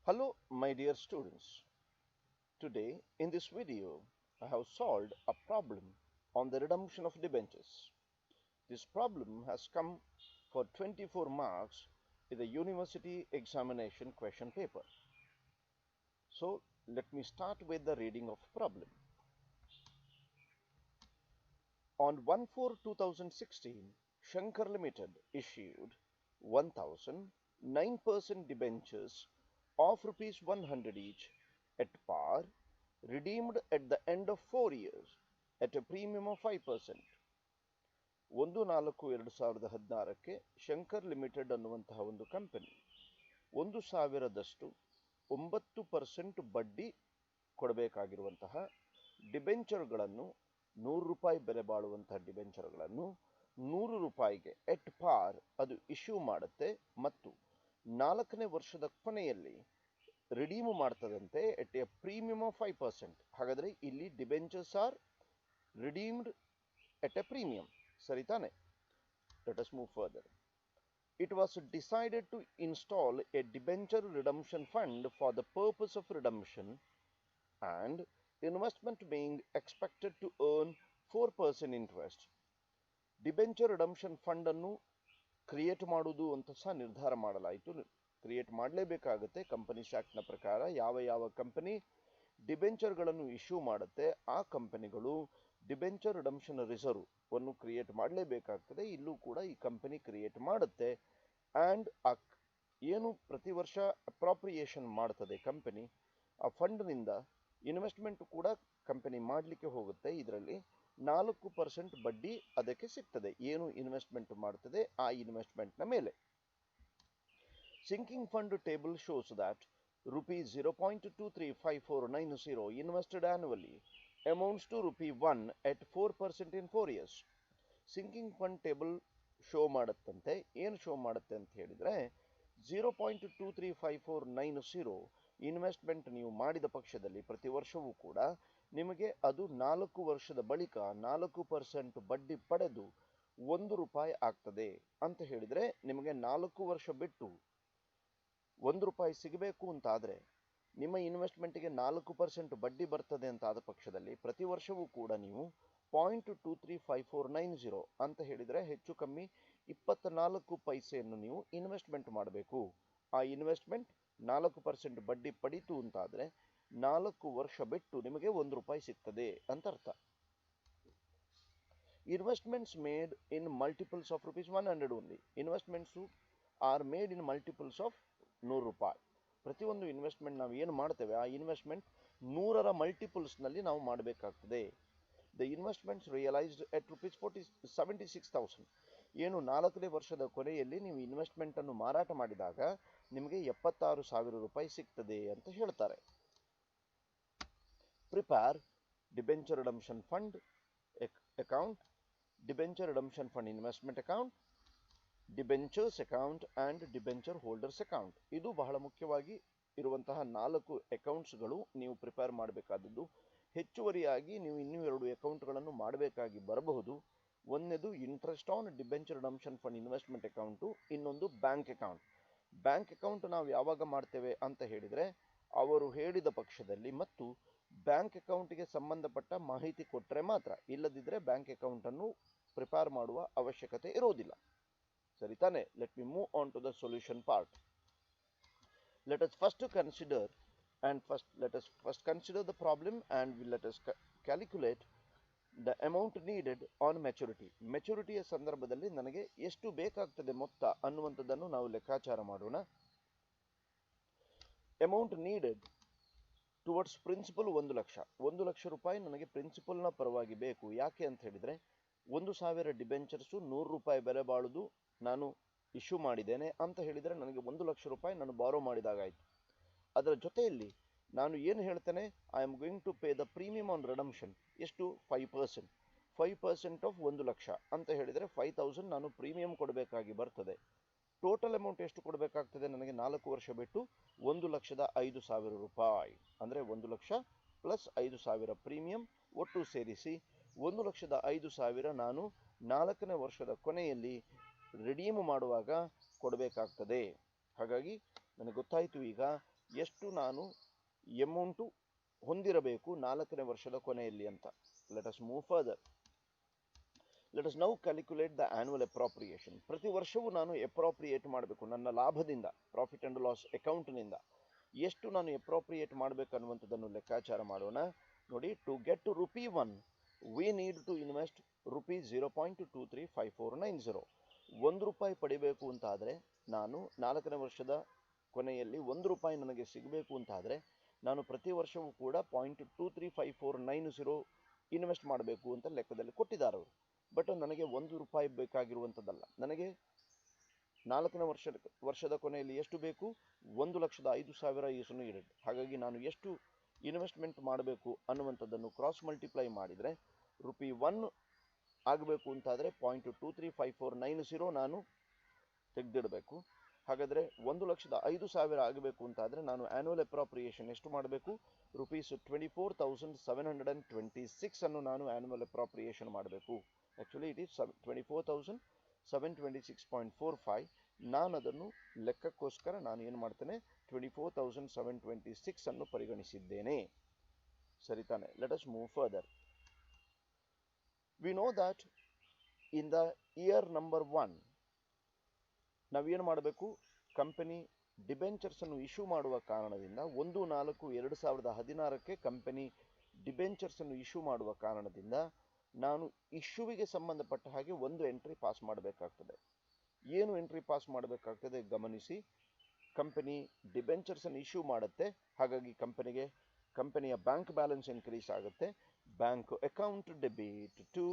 Hello my dear students. Today in this video I have solved a problem on the redemption of debentures. This problem has come for 24 marks in the university examination question paper. So let me start with the reading of problem. On 1/4/2016, Shankar Limited issued 1,009% debentures of rupees 100 each at par, redeemed at the end of 4 years at a premium of 5%. 1/4/2016ಕ್ಕೆ Shankar limited ಅನ್ನುವಂತಹ ಒಂದು company 1,000ದಷ್ಟು 9% ಬಡ್ಡಿ ಕೊಡಬೇಕಾಗಿರುವಂತಹ ಡಿಬೆಂಚರ್ಗಳನ್ನು ₹100 ಬೆಲೆ ಬಾಳುವಂತಹ ಡಿಬೆಂಚರ್ಗಳನ್ನು ₹100ಗೆ ಎಟ್ ಪಾರ್ ಅದು issue ಮಾಡುತ್ತೆ ಮತ್ತು 4ನೇ ವರ್ಷದ ಕೊನೆಯಲ್ಲಿ ರಿಡೀಮ್ ಮಾಡ್ತದಂತೆ ಎಟ್ ಎ ಪ್ರೀಮಿಯಮ್ ಆಫ್ 5%. ಹಾಗಾದರೆ ಇಲ್ಲಿ debentures are redeemed at a premium, ಸರಿ ತಾನೆ? Let us move further. It was decided to install a debenture redemption fund for the purpose of redemption and investment being expected to earn 4% interest. Debenture redemption fund ಅನ್ನು create ಮಾಡುವುದು ಅಂತ ಸಹ ನಿರ್ಧಾರ ಮಾಡಲಾಯಿತು. Create ಮಾಡಲೇಬೇಕಾಗುತ್ತೆ. Companies ಆಕ್ಟ್ನ ಪ್ರಕಾರ ಯಾವ company ಡಿಬೆಂಚರ್ಗಳನ್ನು issue ಮಾಡುತ್ತೆ ಆ ಕಂಪನಿಗಳು ಡಿಬೆಂಚರ್ ರಿಡಂಪ್ಷನ್ ರಿಸರ್ವ್ ಅನ್ನು ಕ್ರಿಯೇಟ್ ಮಾಡಲೇಬೇಕಾಗ್ತದೆ. ಇಲ್ಲೂ ಕೂಡ ಈ ಕಂಪನಿ ಕ್ರಿಯೇಟ್ ಮಾಡುತ್ತೆ. ಆ್ಯಂಡ್ ಏನು ಪ್ರತಿ ವರ್ಷ ಅಪ್ರಾಪ್ರಿಯೇಷನ್ ಮಾಡ್ತದೆ ಕಂಪನಿ, ಆ ಫಂಡ್ನಿಂದ ಇನ್ವೆಸ್ಟ್ಮೆಂಟ್ ಕೂಡ ಕಂಪನಿ ಮಾಡಲಿಕ್ಕೆ ಹೋಗುತ್ತೆ. ಇದರಲ್ಲಿ 4% ಬಡ್ಡಿ ಅದಕ್ಕೆ ಸಿಗ್ತದೆ. ಏನು ಇನ್ವೆಸ್ಟ್ಮೆಂಟ್ ಮಾಡ್ತದೆ ಆ ಇನ್ವೆಸ್ಟ್ಮೆಂಟ್ನ ಮೇಲೆ. Sinking fund table shows that ₹0.235490 invested annually amounts to ₹1 at 4% in 4 years. Sinking fund table show ಮಾಡುತ್ತಂತೆ. ಏನು ಶೋ ಮಾಡುತ್ತೆ ಅಂತ ಹೇಳಿದರೆ 0.235490 ಇನ್ವೆಸ್ಟ್ಮೆಂಟ್ ನೀವು ಮಾಡಿದ ಪಕ್ಷದಲ್ಲಿ ಪ್ರತಿ ವರ್ಷವೂ ಕೂಡ ನಿಮಗೆ ಅದು 4 ವರ್ಷದ ಬಳಿಕ 4% ಬಡ್ಡಿ ಪಡೆದು ₹1 ಆಗ್ತದೆ ಅಂತ ಹೇಳಿದರೆ, ನಿಮಗೆ 4 ವರ್ಷ ಬಿಟ್ಟು ₹1 ಸಿಗಬೇಕು ಅಂತಾದರೆ ನಿಮ್ಮ ಇನ್ವೆಸ್ಟ್ಮೆಂಟ್ಗೆ 4% ಬಡ್ಡಿ ಬರ್ತದೆ ಅಂತ ಆದ ಪಕ್ಷದಲ್ಲಿ ಪ್ರತಿ ವರ್ಷವೂ ಕೂಡ ನೀವು 0.235490 ಅಂತ ಹೇಳಿದರೆ ಹೆಚ್ಚು ಕಮ್ಮಿ 24 ಪೈಸೆಯನ್ನು ನೀವು ಇನ್ವೆಸ್ಟ್ಮೆಂಟ್ ಮಾಡಬೇಕು. ಆ ಇನ್ವೆಸ್ಟ್ಮೆಂಟ್ 4% ಬಡ್ಡಿ ಪಡೀತು ಅಂತಾದರೆ 4 ವರ್ಷ ಬಿಟ್ಟು ನಿಮಗೆ ₹1 ಸಿಗ್ತದೆ ಅಂತ ಅರ್ಥ. Investments made in multiples of ₹100 only. Investments R made in multiples of ₹100. ಪ್ರತಿಯೊಂದು ಇನ್ವೆಸ್ಟ್ಮೆಂಟ್ ನಾವು ಏನು ಮಾಡ್ತೇವೆ ಆ ಇನ್ವೆಸ್ಟ್ಮೆಂಟ್ 100ರ ಮಲ್ಟಿಪಲ್ಸ್ನಲ್ಲಿ ನಾವು ಮಾಡಬೇಕಾಗ್ತದೆ. ದ ಇನ್ವೆಸ್ಟ್ಮೆಂಟ್ಸ್ ರಿಯಲೈಸ್ಡ್ ಎಟ್ ₹76,000. ಏನು 4ನೇ ವರ್ಷದ ಕೊನೆಯಲ್ಲಿ ನೀವು ಇನ್ವೆಸ್ಟ್ಮೆಂಟನ್ನು ಮಾರಾಟ ಮಾಡಿದಾಗ ನಿಮಗೆ ₹76,000 ಸಿಗ್ತದೆ ಅಂತ ಹೇಳ್ತಾರೆ. Prepare debenture redemption fund account, debenture redemption fund investment account, debentures account and debenture holders account. ಇದು ಬಹಳ ಮುಖ್ಯವಾಗಿ ಇರುವಂತಹ 4 ಅಕೌಂಟ್ಸ್ಗಳು ನೀವು ಪ್ರಿಪೇರ್ ಮಾಡಬೇಕಾದದ್ದು. ಹೆಚ್ಚುವರಿಯಾಗಿ ನೀವು ಇನ್ನೂ 2 ಅಕೌಂಟ್ಗಳನ್ನು ಮಾಡಬೇಕಾಗಿ ಬರಬಹುದು. ಒಂದನೇದು interest on debenture redemption fund investment account, ಇನ್ನೊಂದು ಬ್ಯಾಂಕ್ ಅಕೌಂಟ್. ಬ್ಯಾಂಕ್ ಅಕೌಂಟ್ ನಾವು ಯಾವಾಗ ಮಾಡ್ತೇವೆ ಅಂತ ಹೇಳಿದರೆ ಅವರು ಹೇಳಿದ ಪಕ್ಷದಲ್ಲಿ ಮತ್ತು ಬ್ಯಾಂಕ್ ಅಕೌಂಟಿಗೆ ಸಂಬಂಧಪಟ್ಟ ಮಾಹಿತಿ ಕೊಟ್ಟರೆ ಮಾತ್ರ. ಇಲ್ಲದಿದ್ದರೆ ಬ್ಯಾಂಕ್ ಅಕೌಂಟನ್ನು ಪ್ರಿಪೇರ್ ಮಾಡುವ ಅವಶ್ಯಕತೆ ಇರೋದಿಲ್ಲ, ಸರಿ ತಾನೆ? Let me move on to the solution part. Let us first consider the problem and let us calculate the amount needed on maturity. ಮೆಚುರಿಟಿಯ ಸಂದರ್ಭದಲ್ಲಿ ನನಗೆ ಎಷ್ಟು ಬೇಕಾಗ್ತದೆ ಮೊತ್ತ ಅನ್ನುವಂಥದ್ದನ್ನು ನಾವು ಲೆಕ್ಕಾಚಾರ ಮಾಡೋಣ. ಅಮೌಂಟ್ ನೀಡೆಡ್ ಟುವರ್ಡ್ಸ್ ಪ್ರಿನ್ಸಿಪಲ್ ₹1,00,000 ನನಗೆ ಪ್ರಿನ್ಸಿಪಲ್ನ ಪರವಾಗಿ ಬೇಕು. ಯಾಕೆ ಅಂತ ಹೇಳಿದರೆ 1,000 ಡಿಬೆಂಚರ್ಸು ₹100 ಬೆಲೆ ಬಾಳುದು ನಾನು ಇಶ್ಯೂ ಮಾಡಿದ್ದೇನೆ ಅಂತ ಹೇಳಿದರೆ ನನಗೆ ₹1,00,000 ನಾನು ಬಾರೋ ಮಾಡಿದಾಗಾಯಿತು. ಅದರ ಜೊತೆಯಲ್ಲಿ ನಾನು ಏನು ಹೇಳ್ತೇನೆ, I am going to pay the premium on redemption. ಎಷ್ಟು? 5% ಆಫ್ 1,00,000 ಅಂತ ಹೇಳಿದರೆ 5,000 ನಾನು ಪ್ರೀಮಿಯಂ ಕೊಡಬೇಕಾಗಿ ಬರ್ತದೆ. ಟೋಟಲ್ ಅಮೌಂಟ್ ಎಷ್ಟು ಕೊಡಬೇಕಾಗ್ತದೆ ನನಗೆ 4 ವರ್ಷ ಬಿಟ್ಟು? ₹1,05,000. ಅಂದರೆ 1,00,000 ಪ್ಲಸ್ 5,000 ಪ್ರೀಮಿಯಂ ಒಟ್ಟು ಸೇರಿಸಿ 1,05,000 ನಾನು 4ನೇ ವರ್ಷದ ಕೊನೆಯಲ್ಲಿ ರಿಡೀಮ್ ಮಾಡುವಾಗ ಕೊಡಬೇಕಾಗ್ತದೆ. ಹಾಗಾಗಿ ನನಗೆ ಗೊತ್ತಾಯಿತು ಈಗ ಎಷ್ಟು ನಾನು ಅಮೌಂಟು ಹೊಂದಿರಬೇಕು 4ನೇ ವರ್ಷದ ಕೊನೆಯಲ್ಲಿ ಅಂತ. Let us move further. Let us now calculate the annual appropriation. ಪ್ರತಿ ವರ್ಷವೂ ನಾನು ಅಪ್ರಾಪ್ರಿಯೇಟ್ ಮಾಡಬೇಕು ನನ್ನ ಲಾಭದಿಂದ, ಪ್ರಾಫಿಟ್ ಅಂಡ್ ಲಾಸ್ ಅಕೌಂಟ್ನಿಂದ ಎಷ್ಟು ನಾನು ಅಪ್ರಾಪ್ರಿಯೇಟ್ ಮಾಡಬೇಕು ಅನ್ನುವಂಥದ್ದನ್ನು ಲೆಕ್ಕಾಚಾರ ಮಾಡೋಣ. ನೋಡಿ, to get ₹1 we need to invest ₹0.235490. ₹1 ಪಡಿಬೇಕು ಅಂತಾದರೆ, ನಾನು 4ನೇ ವರ್ಷದ ಕೊನೆಯಲ್ಲಿ ₹1 ನನಗೆ ಸಿಗಬೇಕು ಅಂತಾದರೆ ನಾನು ಪ್ರತಿ ವರ್ಷವೂ ಕೂಡ 0.235490 ಇನ್ವೆಸ್ಟ್ ಮಾಡಬೇಕು ಅಂತ ಲೆಕ್ಕದಲ್ಲಿ ಕೊಟ್ಟಿದ್ದಾರೆ ಅವರು. ಬಟ್ ನನಗೆ ₹1 ಬೇಕಾಗಿರುವಂಥದ್ದಲ್ಲ. ನನಗೆ 4ನೇ ವರ್ಷದ ಕೊನೆಯಲ್ಲಿ ಎಷ್ಟು ಬೇಕು? 1,05,000 ಈಸ್ ನೀಡೆಡ್. ಹಾಗಾಗಿ ನಾನು ಎಷ್ಟು ಇನ್ವೆಸ್ಟ್ಮೆಂಟ್ ಮಾಡಬೇಕು ಅನ್ನುವಂಥದ್ದನ್ನು ಕ್ರಾಸ್ ಮಲ್ಟಿಪ್ಲೈ ಮಾಡಿದರೆ ₹1 ಆಗಬೇಕು ಅಂತಾದರೆ 0.235490 ನಾನು ತೆಗೆದಿಡಬೇಕು. ಹಾಗಾದರೆ 1,05,000 ಆಗಬೇಕು ಅಂತಾದರೆ ನಾನು ಆನ್ಯುವಲ್ ಅಪ್ರಾಪ್ರಿಯೇಷನ್ ಎಷ್ಟು ಮಾಡಬೇಕು? ₹24,726 ಅನ್ನು ನಾನು ಆನ್ಯುವಲ್ ಅಪ್ರಾಪ್ರಿಯೇಷನ್ ಮಾಡಬೇಕು. Actually it is 24,726.45. ನಾನು ಅದನ್ನು ಲೆಕ್ಕಕ್ಕೋಸ್ಕರ ನಾನು ಏನು ಮಾಡ್ತೇನೆ, 24,726 ಅನ್ನು ಪರಿಗಣಿಸಿದ್ದೇನೆ. ಸರಿ ತಾನೆ? Let us move further. V know that in the year number 1 ನಾವೇನು ಮಾಡಬೇಕು? ಕಂಪನಿ ಡಿಬೆಂಚರ್ಸ್ ಅನ್ನು ಇಶ್ಯೂ ಮಾಡುವ ಕಾರಣದಿಂದ 1/4/2016 ಕಂಪನಿ ಡಿಬೆಂಚರ್ಸ್ ಅನ್ನು ಇಶ್ಯೂ ಮಾಡುವ ಕಾರಣದಿಂದ ನಾನು ಇಶ್ಯೂವಿಗೆ ಸಂಬಂಧಪಟ್ಟ ಹಾಗೆ ಒಂದು ಎಂಟ್ರಿ ಪಾಸ್ ಮಾಡಬೇಕಾಗ್ತದೆ. ಏನು ಎಂಟ್ರಿ ಪಾಸ್ ಮಾಡಬೇಕಾಗ್ತದೆ ಗಮನಿಸಿ. ಕಂಪನಿ ಡಿಬೆಂಚರ್ಸ್ ಅನ್ನು ಇಶ್ಯೂ ಮಾಡುತ್ತೆ, ಹಾಗಾಗಿ ಕಂಪನಿಯ ಬ್ಯಾಂಕ್ ಬ್ಯಾಲೆನ್ಸ್ ಇನ್ಕ್ರೀಸ್ ಆಗುತ್ತೆ. Bank account debit to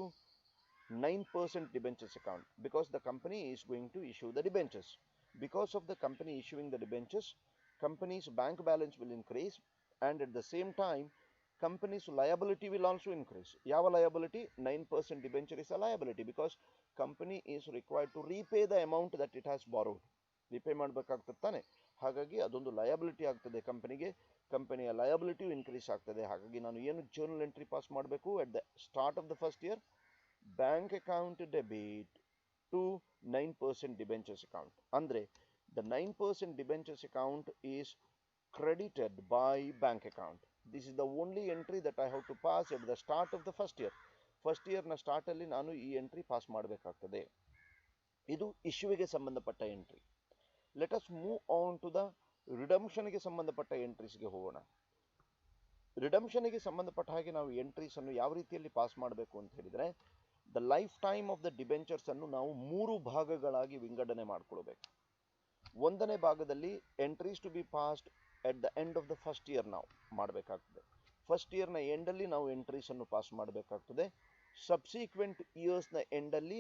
9% debentures account because the company is going to issue the debentures. Because of the company issuing the debentures, company's bank balance will increase, and at the same time company's liability will also increase. Yava liability? 9% debenture is a liability because company is required to repay the amount that it has borrowed. Repay ಮಾಡಬೇಕಾಗ್ತದೆ ತಾನೆ. ಹಾಗಾಗಿ ಅದೊಂದು liability ಆಗ್ತದೆ ಕಂಪನಿಗೆ. ಕಂಪನಿಯ liability increase ಆಗ್ತದೆ. ಹಾಗಾಗಿ ನಾನು ಏನು ಜರ್ನಲ್ ಎಂಟ್ರಿ ಪಾಸ್ ಮಾಡಬೇಕು? At the start of the first year, bank account debit to 9% debentures account. Andre, the 9% debentures account is credited by bank account. This is the only entry that I have to pass at the start of the first year. First year na start alli ನಾನು ಈ entry pass ಮಾಡಬೇಕಾಗ್ತದೆ. ಇದು ಇಶ್ಯೂವಿಗೆ ಸಂಬಂಧಪಟ್ಟ entry. Let us move on to the ರಿಡಂಪ್ಷನ್ಗೆ ಸಂಬಂಧಪಟ್ಟ ಎಂಟ್ರೀಸ್ಗೆ ಹೋಗೋಣ. ರಿಡಂಪ್ಷನ್ಗೆ ಸಂಬಂಧಪಟ್ಟ ಹಾಗೆ ನಾವು ಎಂಟ್ರೀಸ್ ಅನ್ನು ಯಾವ ರೀತಿಯಲ್ಲಿ ಪಾಸ್ ಮಾಡಬೇಕು ಅಂತ ಹೇಳಿದರೆ, the lifetime of the debentures ಅನ್ನು ನಾವು 3 ಭಾಗಗಳಾಗಿ ವಿಂಗಡಣೆ ಮಾಡಿಕೊಳ್ಬೇಕು. 1ನೇ ಭಾಗದಲ್ಲಿ entries to be passed at the end of the first year ನಾವು ಮಾಡಬೇಕಾಗ್ತದೆ. ಫಸ್ಟ್ ಇಯರ್ನ ಎಂಡಲ್ಲಿ ನಾವು ಎಂಟ್ರೀಸ್ ಅನ್ನು ಪಾಸ್ ಮಾಡಬೇಕಾಗ್ತದೆ. ಸಬ್ಸಿಕ್ವೆಂಟ್ ಇಯರ್ಸ್ನ ಎಂಡಲ್ಲಿ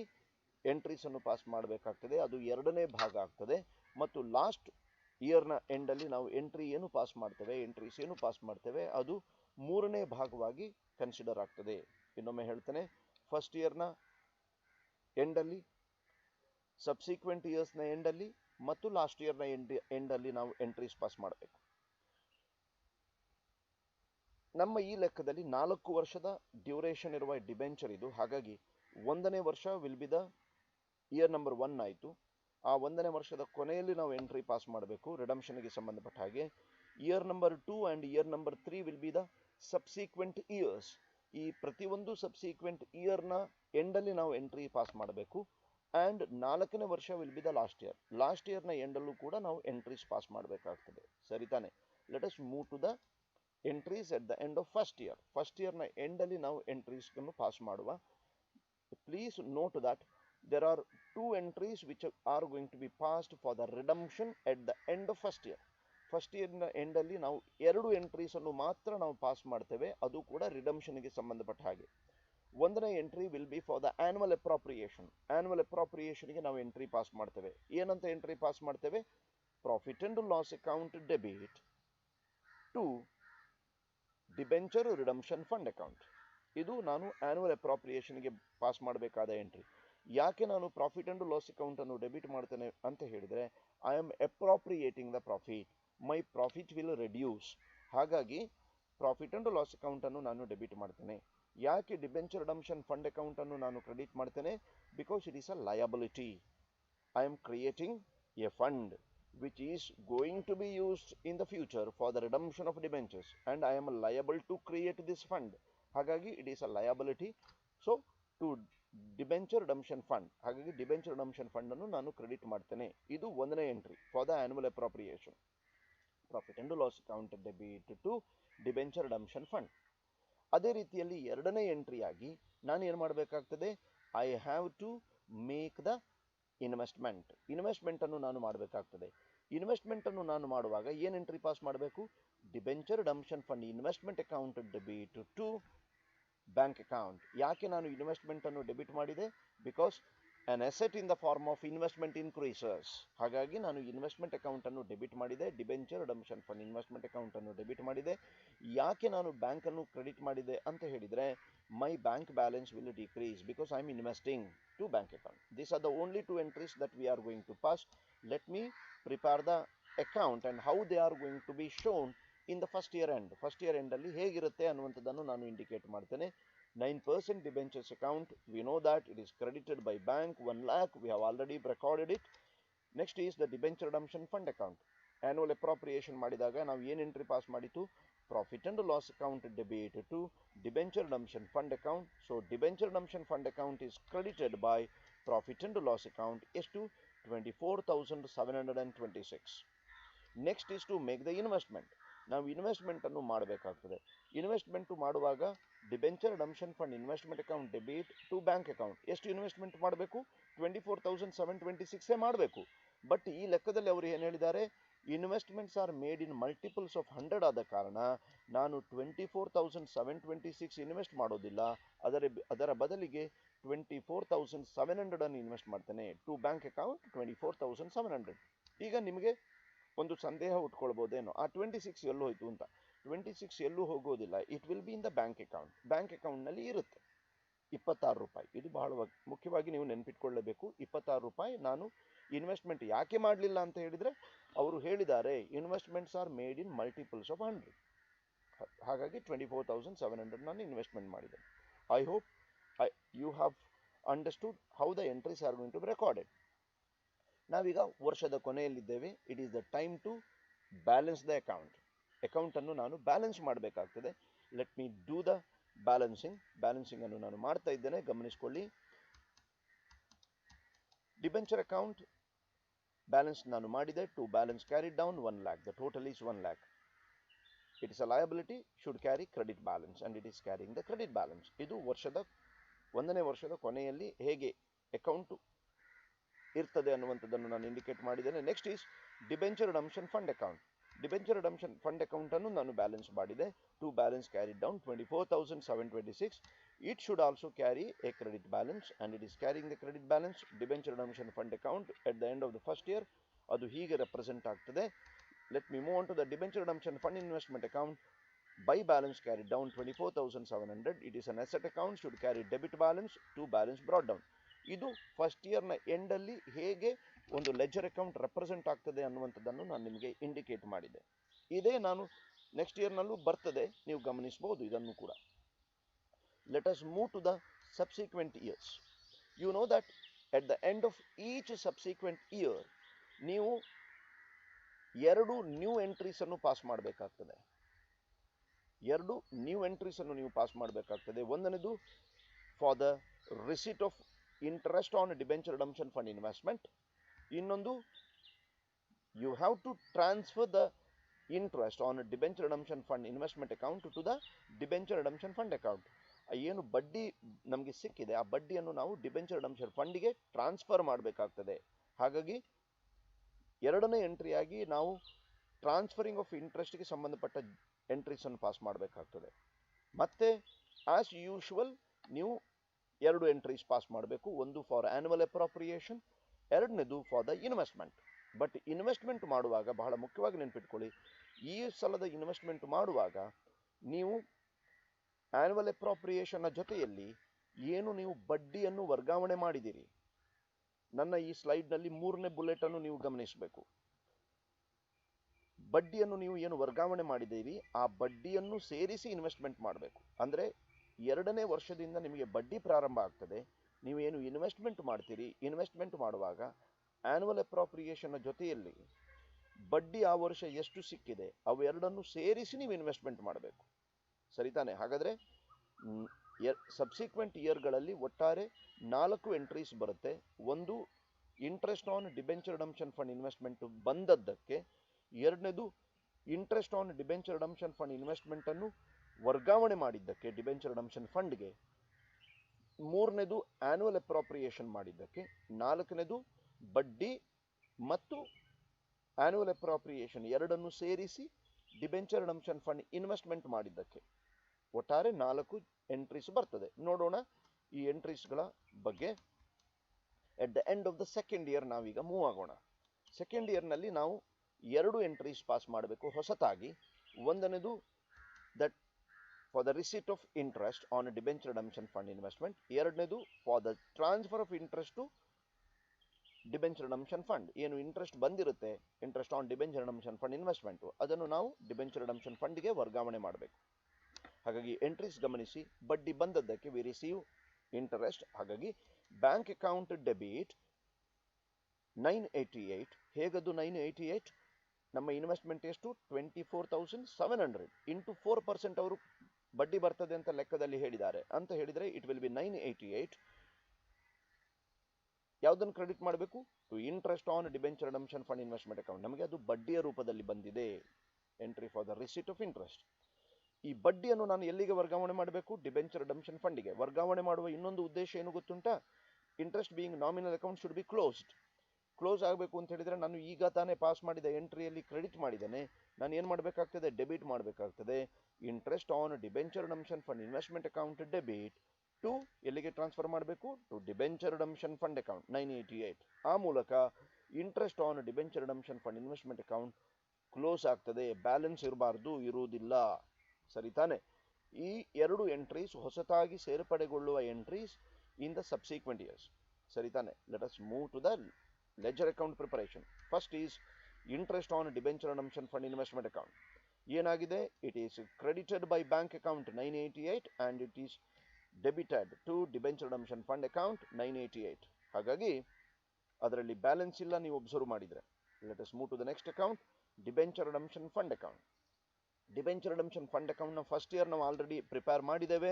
ಎಂಟ್ರೀಸ್ ಅನ್ನು ಪಾಸ್ ಮಾಡಬೇಕಾಗ್ತದೆ. ಅದು 2ನೇ ಭಾಗ ಆಗ್ತದೆ. ಮತ್ತು ಲಾಸ್ಟ್ ಇಯರ್ನ ಎಂಡಲ್ಲಿ ನಾವು ಎಂಟ್ರೀಸ್ ಏನು ಪಾಸ್ ಮಾಡ್ತೇವೆ ಅದು 3ನೇ ಭಾಗವಾಗಿ ಕನ್ಸಿಡರ್ ಆಗ್ತದೆ. ಇನ್ನೊಮ್ಮೆ ಹೇಳ್ತೇನೆ, ಫಸ್ಟ್ ಇಯರ್ನ ಎಂಡಲ್ಲಿ, ಸಬ್ಸಿಕ್ವೆಂಟ್ ಇಯರ್ಸ್ನ ಎಂಡಲ್ಲಿ ಮತ್ತು ಲಾಸ್ಟ್ ಇಯರ್ನ ಎಂಡಲ್ಲಿ ನಾವು ಎಂಟ್ರೀಸ್ ಪಾಸ್ ಮಾಡಬೇಕು. ನಮ್ಮ ಈ ಲೆಕ್ಕದಲ್ಲಿ 4 ವರ್ಷದ ಡ್ಯೂರೇಷನ್ ಇರುವ ಡಿಬೆಂಚರ್ ಇದು. ಹಾಗಾಗಿ 1ನೇ ವರ್ಷ will be the year number 1 ಆಯಿತು. ಆ 1ನೇ ವರ್ಷದ ಕೊನೆಯಲ್ಲಿ ನಾವು ಎಂಟ್ರಿ ಪಾಸ್ ಮಾಡಬೇಕು ರಿಡಂಪ್ಷನ್ಗೆ ಸಂಬಂಧಪಟ್ಟ ಹಾಗೆ. Year number 2 and year number 3 will be the subsequent years. ಈ ಪ್ರತಿಯೊಂದು ಸಬ್ಸಿಕ್ವೆಂಟ್ ಇಯರ್ನ ಎಂಡಲ್ಲಿ ನಾವು ಎಂಟ್ರಿ ಪಾಸ್ ಮಾಡಬೇಕು. ಆ್ಯಂಡ್ 4ನೇ ವರ್ಷ will be the last year. Last ಇಯರ್ನ ಎಂಡಲ್ಲೂ ಕೂಡ ನಾವು ಎಂಟ್ರೀಸ್ ಪಾಸ್ ಮಾಡಬೇಕಾಗ್ತದೆ. ಸರಿ ತಾನೆ? Let us move to the entries at the end of first year. First ಇಯರ್ನ ಎಂಡಲ್ಲಿ ನಾವು ಎಂಟ್ರೀಸ್ಗಳನ್ನು ಪಾಸ್ ಮಾಡುವ. Please note that there are 2 entries which are going to be passed for the redemption at the end of first year. First ಇಯರ್ನ ಎಂಡಲ್ಲಿ ನಾವು 2 entries ಅನ್ನು ಮಾತ್ರ ನಾವು ಪಾಸ್ ಮಾಡ್ತೇವೆ, ಅದು ಕೂಡ ರಿಡಂಪ್ಷನ್ಗೆ ಸಂಬಂಧಪಟ್ಟ ಹಾಗೆ. 1ನೇ entry will be for the annual appropriation. Annual ಅಪ್ರಾಪ್ರಿಯೇಷನ್ಗೆ ನಾವು ಎಂಟ್ರಿ ಪಾಸ್ ಮಾಡ್ತೇವೆ. ಏನಂತ ಎಂಟ್ರಿ ಪಾಸ್ ಮಾಡ್ತೇವೆ? Profit and loss account debit to debenture redemption fund account. ಇದು ನಾನು ಆನ್ಯುವಲ್ ಅಪ್ರಾಪ್ರಿಯೇಷನ್ಗೆ ಪಾಸ್ ಮಾಡಬೇಕಾದ ಎಂಟ್ರಿ. ಯಾಕೆ ನಾನು ಪ್ರಾಫಿಟ್ ಅಂಡ್ ಲಾಸ್ ಅಕೌಂಟ್ ಅನ್ನು ಡೆಬಿಟ್ ಮಾಡ್ತೇನೆ ಅಂತ ಹೇಳಿದರೆ, I am appropriating the profit, my profit will reduce. ಹಾಗಾಗಿ ಪ್ರಾಫಿಟ್ ಅಂಡ್ ಲಾಸ್ ಅಕೌಂಟ್ ಅನ್ನು ನಾನು ಡೆಬಿಟ್ ಮಾಡ್ತೇನೆ. ಯಾಕೆ ಡಿಬೆಂಚರ್ ರಿಡಂಪ್ಷನ್ ಫಂಡ್ ಅಕೌಂಟ್ ಅನ್ನು ನಾನು ಕ್ರೆಡಿಟ್ ಮಾಡ್ತೇನೆ? Because it is a liability. I am creating A fund. which is going to be used in the future for the redemption of debentures, and I am liable to create this fund. ಹಾಗಾಗಿ it is a liability. So to debenture redemption fund, ಹಾಗಾಗಿ debenture redemption fund ಅನ್ನು ನಾನು credit ಮಾಡ್ತೇನೆ. ಇದು ಒಂದನೇ entry for the annual appropriation. Profit and loss account debit to debenture redemption fund. ಅದೇ ರೀತಿಯಲ್ಲಿ ಎರಡನೇ ಎಂಟ್ರಿಯಾಗಿ ನಾನು ಏನು ಮಾಡಬೇಕಾಗ್ತದೆ, I have to make the investment ಅನ್ನು ನಾನು ಮಾಡಬೇಕಾಗ್ತದೆ. ಇನ್ವೆಸ್ಟ್ಮೆಂಟ್ ಅನ್ನು ನಾನು ಮಾಡುವಾಗ ಏನು ಎಂಟ್ರಿ ಪಾಸ್ ಮಾಡಬೇಕು, debenture redemption fund investment account debit to bank account. ಯಾಕೆ ನಾನು ಇನ್ವೆಸ್ಟ್ಮೆಂಟ್ ಅನ್ನು ಡೆಬಿಟ್ ಮಾಡಿದೆ, because an asset in the form of investment increases. ಹಾಗಾಗಿ ನಾನು ಇನ್ವೆಸ್ಟ್ಮೆಂಟ್ ಅಕೌಂಟ್ ಅನ್ನು ಡೆಬಿಟ್ ಮಾಡಿದೆ, debenture redemption fund investment account ಅನ್ನು ಡೆಬಿಟ್ ಮಾಡಿದೆ. ಯಾಕೆ ನಾನು ಬ್ಯಾಂಕ್ ಅನ್ನು ಕ್ರೆಡಿಟ್ ಮಾಡಿದೆ ಅಂತ ಹೇಳಿದ್ರೆ, my bank balance will decrease because I am investing to bank account. These are the only two entries that we are going to pass. Let me prepare the account and how they are going to be shown in the first year end. First year end ಅಲ್ಲಿ ಹೇಗಿರುತ್ತೆ ಅನ್ನುವಂಥದ್ದನ್ನು ನಾನು indicate ಮಾಡ್ತೇನೆ. 9% debentures account, we know that it is credited by bank 1 lakh, we have already recorded it. Next is the debenture redemption fund account. Annual appropriation ಮಾಡಿದಾಗ ನಾವು ಏನು entry pass ಮಾಡಿತು, profit and loss account debit to debenture redemption fund account. So debenture redemption fund account is credited by profit and loss account ಎಷ್ಟು 24,726. Next is to make the investment. ನಾವು investment ಅನ್ನು ಮಾಡಬೇಕಾಗ್ತದೆ. Investment ಮಾಡುವಾಗ debenture redemption fund investment account debit to bank account. ಎಷ್ಟು investment ಮಾಡಬೇಕು, 24,726 ಮಾಡಬೇಕು. But ಈ ಲೆಕ್ಕದಲ್ಲಿ ಅವರು ಏನು ಹೇಳಿದ್ದಾರೆ, investments are made in multiples of 100 ಆದ ಕಾರಣ ನಾನು 24,726 ಇನ್ವೆಸ್ಟ್ ಮಾಡೋದಿಲ್ಲ, ಅದರ ಬದಲಿಗೆ 24,700 ಅನ್ನು ಇನ್ವೆಸ್ಟ್ ಮಾಡ್ತೇನೆ. To bank account 24,700. ಈಗ ನಿಮಗೆ ಒಂದು ಸಂದೇಹ ಉಟ್ಕೊಳ್ಬೋದೇನೋ, ಆ 26 ಎಲ್ಲೂ ಹೋಯ್ತು ಅಂತ. 26 ಎಲ್ಲೂ ಹೋಗೋದಿಲ್ಲ, it will be in the bank account. Bank ಅಕೌಂಟ್ನಲ್ಲಿ ಇರುತ್ತೆ 26 ರೂಪಾಯಿ. ಇದು ಬಹಳ ಮುಖ್ಯವಾಗಿ ನೀವು ನೆನಪಿಟ್ಕೊಳ್ಳಬೇಕು. 26 ರೂಪಾಯಿ ನಾನು ಇನ್ವೆಸ್ಟ್ಮೆಂಟ್ ಯಾಕೆ ಮಾಡಲಿಲ್ಲ ಅಂತ ಹೇಳಿದರೆ, ಅವರು ಹೇಳಿದ್ದಾರೆ investments are made in multiples of 100. ಹಾಗಾಗಿ 24,700 ನಾನು ಇನ್ವೆಸ್ಟ್ಮೆಂಟ್ ಮಾಡಿದೆ. I hope you have understood how the entries are going to be recorded. ನಾವೀಗ ವರ್ಷದ ಕೊನೆಯಲ್ಲಿದ್ದೇವೆ. It is the time to balance the account. ಅಕೌಂಟನ್ನು ನಾನು ಬ್ಯಾಲೆನ್ಸ್ ಮಾಡಬೇಕಾಗ್ತದೆ. Let me do the balancing ಅನ್ನು ನಾನು ಮಾಡ್ತಾ ಇದ್ದೇನೆ, ಗಮನಿಸಿಕೊಳ್ಳಿ. ಡಿಬೆಂಚರ್ ಅಕೌಂಟ್ ಬ್ಯಾಲೆನ್ಸ್ ನಾನು ಮಾಡಿದೆ. To balance carried down 1 lakh. The total is 1 lakh. It is a liability, should carry credit balance and it is carrying the credit balance. ಇದು ಒಂದನೇ ವರ್ಷದ ಕೊನೆಯಲ್ಲಿ ಹೇಗೆ ಅಕೌಂಟು ಇರ್ತದೆ ಅನ್ನುವಂಥದ್ದನ್ನು ನಾನು ಇಂಡಿಕೇಟ್ ಮಾಡಿದ್ದೇನೆ. Next is debenture redemption fund account. Debenture redemption fund account ಅನ್ನು ನಾನು ಬ್ಯಾಲೆನ್ಸ್ ಮಾಡಿದೆ. To balance carried down 24,726. It should also carry a credit balance and it is carrying the credit balance. Debenture redemption fund account at the end of the first year ಅದು ಹೀಗೆ represent ಆಗ್ತದೆ. Let me move on to the debenture redemption fund investment account. By balance carried down 24,700. It is an asset account, should carry debit balance, to balance brought down. ಇದು first ಇಯರ್ನ ಎಂಡಲ್ಲಿ ಹೇಗೆ ಒಂದು leisure account represent ಆಗ್ತದೆ ಅನ್ನುವಂಥದ್ದನ್ನು ನಾನು ನಿಮಗೆ indicate ಮಾಡಿದೆ. ಇದೇ ನಾನು ನೆಕ್ಸ್ಟ್ ಇಯರ್ನಲ್ಲೂ ಬರ್ತದೆ, ನೀವು ಗಮನಿಸಬಹುದು ಇದನ್ನು ಕೂಡ. Let us move to the subsequent years. You know that at the end of each subsequent year ನೀವು 2 ನ್ಯೂ ಎಂಟ್ರೀಸ್ ಅನ್ನು ಪಾಸ್ ಮಾಡಬೇಕಾಗ್ತದೆ. 2 ನ್ಯೂ ಎಂಟ್ರೀಸ್ ಅನ್ನು ನೀವು ಪಾಸ್ ಮಾಡಬೇಕಾಗ್ತದೆ. ಒಂದನೇದು for the receipt of interest on debenture redemption fund investment. ಇನ್ನೊಂದು you have to transfer the interest on debenture redemption fund investment account to the debenture redemption fund account. ಏನು ಬಡ್ಡಿ ನಮಗೆ ಸಿಕ್ಕಿದೆ ಆ ಬಡ್ಡಿಯನ್ನು ನಾವು ಡಿಬೆಂಚರ್ ರಿಡಂಪ್ಷನ್ ಫಂಡಿಗೆ ಟ್ರಾನ್ಸ್ಫರ್ ಮಾಡಬೇಕಾಗ್ತದೆ. ಹಾಗಾಗಿ ಎರಡನೇ ಎಂಟ್ರಿಯಾಗಿ ನಾವು ಟ್ರಾನ್ಸ್ಫರಿಂಗ್ ಆಫ್ ಇಂಟ್ರೆಸ್ಟ್ಗೆ ಸಂಬಂಧಪಟ್ಟ ಎಂಟ್ರೀಸ್ ಅನ್ನು ಪಾಸ್ ಮಾಡಬೇಕಾಗ್ತದೆ. ಮತ್ತೆ ಆಸ್ ಯೂಶುವಲ್ ನೀವು 2 ಎಂಟ್ರೀಸ್ ಪಾಸ್ ಮಾಡಬೇಕು. ಒಂದು ಫಾರ್ ಆನ್ಯುವಲ್ ಅಪ್ರೋಪ್ರಿಯೇಷನ್, ಎರಡನೇದು for the investment. But investment ಮಾಡುವಾಗ ಬಹಳ ಮುಖ್ಯವಾಗಿ ನೆನಪಿಟ್ಕೊಳ್ಳಿ, ಈ ಸಲದ ಇನ್ವೆಸ್ಟ್ಮೆಂಟ್ ಮಾಡುವಾಗ ನೀವು ಆನ್ಯುವಲ್ ಅಪ್ರೋಪ್ರಿಯೇಷನ್ನ ಜೊತೆಯಲ್ಲಿ ಏನು ನೀವು ಬಡ್ಡಿಯನ್ನು ವರ್ಗಾವಣೆ ಮಾಡಿದ್ದೀರಿ, ನನ್ನ ಈ ಸ್ಲೈಡ್ನಲ್ಲಿ 3ನೇ ಬುಲೆಟ್ ಅನ್ನು ನೀವು ಗಮನಿಸಬೇಕು. ಬಡ್ಡಿಯನ್ನು ನೀವು ಏನು ವರ್ಗಾವಣೆ ಮಾಡಿದ್ದೀರಿ ಆ ಬಡ್ಡಿಯನ್ನು ಸೇರಿಸಿ ಇನ್ವೆಸ್ಟ್ಮೆಂಟ್ ಮಾಡಬೇಕು. ಅಂದರೆ 2ನೇ ವರ್ಷದಿಂದ ನಿಮಗೆ ಬಡ್ಡಿ ಪ್ರಾರಂಭ ಆಗ್ತದೆ. ನೀವು ಏನು ಇನ್ವೆಸ್ಟ್ಮೆಂಟ್ ಮಾಡ್ತೀರಿ, ಇನ್ವೆಸ್ಟ್ಮೆಂಟ್ ಮಾಡುವಾಗ ಆನ್ಯುವಲ್ ಅಪ್ರೋಪ್ರಿಯೇಷನ್ನ ಜೊತೆಯಲ್ಲಿ ಬಡ್ಡಿ ಆ ವರ್ಷ ಎಷ್ಟು ಸಿಕ್ಕಿದೆ ಅವೆರಡನ್ನು ಸೇರಿಸಿ ನೀವು ಇನ್ವೆಸ್ಟ್ಮೆಂಟ್ ಮಾಡಬೇಕು. ಸರಿ ತಾನೆ? ಹಾಗಾದರೆ ಸಬ್ಸಿಕ್ವೆಂಟ್ ಇಯರ್ಗಳಲ್ಲಿ ಒಟ್ಟಾರೆ 4 ಎಂಟ್ರೀಸ್ ಬರುತ್ತೆ. ಒಂದು interest on debenture redemption fund investment ಬಂದದ್ದಕ್ಕೆ, ಎರಡನೇದು interest on debenture redemption fund ಇನ್ವೆಸ್ಟ್ಮೆಂಟನ್ನು ವರ್ಗಾವಣೆ ಮಾಡಿದ್ದಕ್ಕೆ ಡಿಬೆಂಚರ್ ರಿಡಂಪ್ಷನ್ ಫಂಡ್ಗೆ, ಮೂರನೇದು ಆನ್ಯುವಲ್ ಅಪ್ರಾಪ್ರಿಯೇಷನ್ ಮಾಡಿದ್ದಕ್ಕೆ, ನಾಲ್ಕನೇದು ಬಡ್ಡಿ ಮತ್ತು ಆನ್ಯುವಲ್ ಅಪ್ರಾಪ್ರಿಯೇಷನ್ ಎರಡನ್ನು ಸೇರಿಸಿ ಡಿಬೆಂಚರ್ ರಿಡಂಪ್ಷನ್ ಫಂಡ್ ಇನ್ವೆಸ್ಟ್ಮೆಂಟ್ ಮಾಡಿದ್ದಕ್ಕೆ ಒಟ್ಟಾರೆ 4 ಎಂಟ್ರೀಸ್ ಬರ್ತದೆ. ನೋಡೋಣ ಈ ಎಂಟ್ರೀಸ್ಗಳ ಬಗ್ಗೆ. At the end of the second year ನಾವೀಗ ಮೂವ್ ಆಗೋಣ. ಸೆಕೆಂಡ್ ಇಯರ್ನಲ್ಲಿ ನಾವು 2 ಎಂಟ್ರೀಸ್ ಪಾಸ್ ಮಾಡಬೇಕು ಹೊಸತಾಗಿ. ಒಂದನೇದು that for the receipt of interest on debenture redemption fund investment, ಎರಡನೇದು for the transfer of interest to debenture redemption fund. ಏನು interest ಬಂದಿರುತ್ತೆ interest on debenture redemption fund investment, ಅದನ್ನು ನಾವು ಡಿಬೆಂಚರ್ ರಿಡಂಪ್ಷನ್ ಫಂಡ್ಗೆ ವರ್ಗಾವಣೆ ಮಾಡಬೇಕು. ಹಾಗಾಗಿ ಎಂಟ್ರೀಸ್ ಗಮನಿಸಿ. ಬಡ್ಡಿ ಬಂದದ್ದಕ್ಕೆ ವಿ ರಿಸೀವ್ ಇಂಟರೆಸ್ಟ್. ಹಾಗಾಗಿ ಬ್ಯಾಂಕ್ ಅಕೌಂಟ್ ಡೆಬಿಟ್ 988. ಹೇಗದು 988? ನಮ್ಮ ಇನ್ವೆಸ್ಟ್ಮೆಂಟ್ ಎಷ್ಟು? 24,700 ಇಂಟು 4% ಅವರು ಬಡ್ಡಿ ಬರ್ತದೆ ಅಂತ ಲೆಕ್ಕದಲ್ಲಿ ಹೇಳಿದ್ದಾರೆ. ಅಂತ ಹೇಳಿದರೆ ಇಟ್ ವಿಲ್ ಬಿ 988. ಯಾವುದನ್ನು ಕ್ರೆಡಿಟ್ ಮಾಡಬೇಕು? To interest on debenture redemption fund investment account. ನಮಗೆ ಅದು ಬಡ್ಡಿಯ ರೂಪದಲ್ಲಿ ಬಂದಿದೆ. Entry for the receipt of interest. ಈ ಬಡ್ಡಿಯನ್ನು ನಾನು ಎಲ್ಲಿಗೆ ವರ್ಗಾವಣೆ ಮಾಡಬೇಕು? ಡಿಬೆಂಚರ್ ರಿಡಂಪ್ಷನ್ ಫಂಡಿಗೆ. ವರ್ಗಾವಣೆ ಮಾಡುವ ಇನ್ನೊಂದು ಉದ್ದೇಶ ಏನು ಗೊತ್ತುಂಟಾ? Interest being nominal account should B closed. Close ಆಗಬೇಕು ಅಂತ ಹೇಳಿದರೆ ನಾನು ಈಗ ತಾನೇ ಪಾಸ್ ಮಾಡಿದ ಎಂಟ್ರಿಯಲ್ಲಿ ಕ್ರೆಡಿಟ್ ಮಾಡಿದ್ದೇನೆ, ನಾನು ಏನು ಮಾಡಬೇಕಾಗ್ತದೆ? ಡೆಬಿಟ್ ಮಾಡಬೇಕಾಗ್ತದೆ. Interest on debenture redemption fund investment account debit to ಎಲ್ಲಿಗೆ ಟ್ರಾನ್ಸ್ಫರ್ ಮಾಡಬೇಕು? To debenture redemption fund account 988. ಆ ಮೂಲಕ interest on debenture redemption fund investment account close ಆಗ್ತದೆ. ಬ್ಯಾಲೆನ್ಸ್ ಇರಬಾರ್ದು, ಇರುವುದಿಲ್ಲ. ಸರಿ ತಾನೆ? ಈ 2 ಎಂಟ್ರೀಸ್ ಹೊಸತಾಗಿ ಸೇರ್ಪಡೆಗೊಳ್ಳುವ entries in the subsequent years. ಸರಿ ತಾನೆ? Let us move to the ledger account preparation. First is interest on debenture redemption fund investment account. ಏನಾಗಿದೆ? It is credited by bank account 988 and it is debited to debenture redemption fund account 988. ಹಾಗಾಗಿ ಅದರಲ್ಲಿ balance ಇಲ್ಲ, ನೀವು observe ಮಾಡಿದರೆ. Let us move to the next account, debenture redemption fund account. Debenture redemption fund ಅಕೌಂಟ್ನ first year ನಾವು already prepare ಮಾಡಿದ್ದೇವೆ.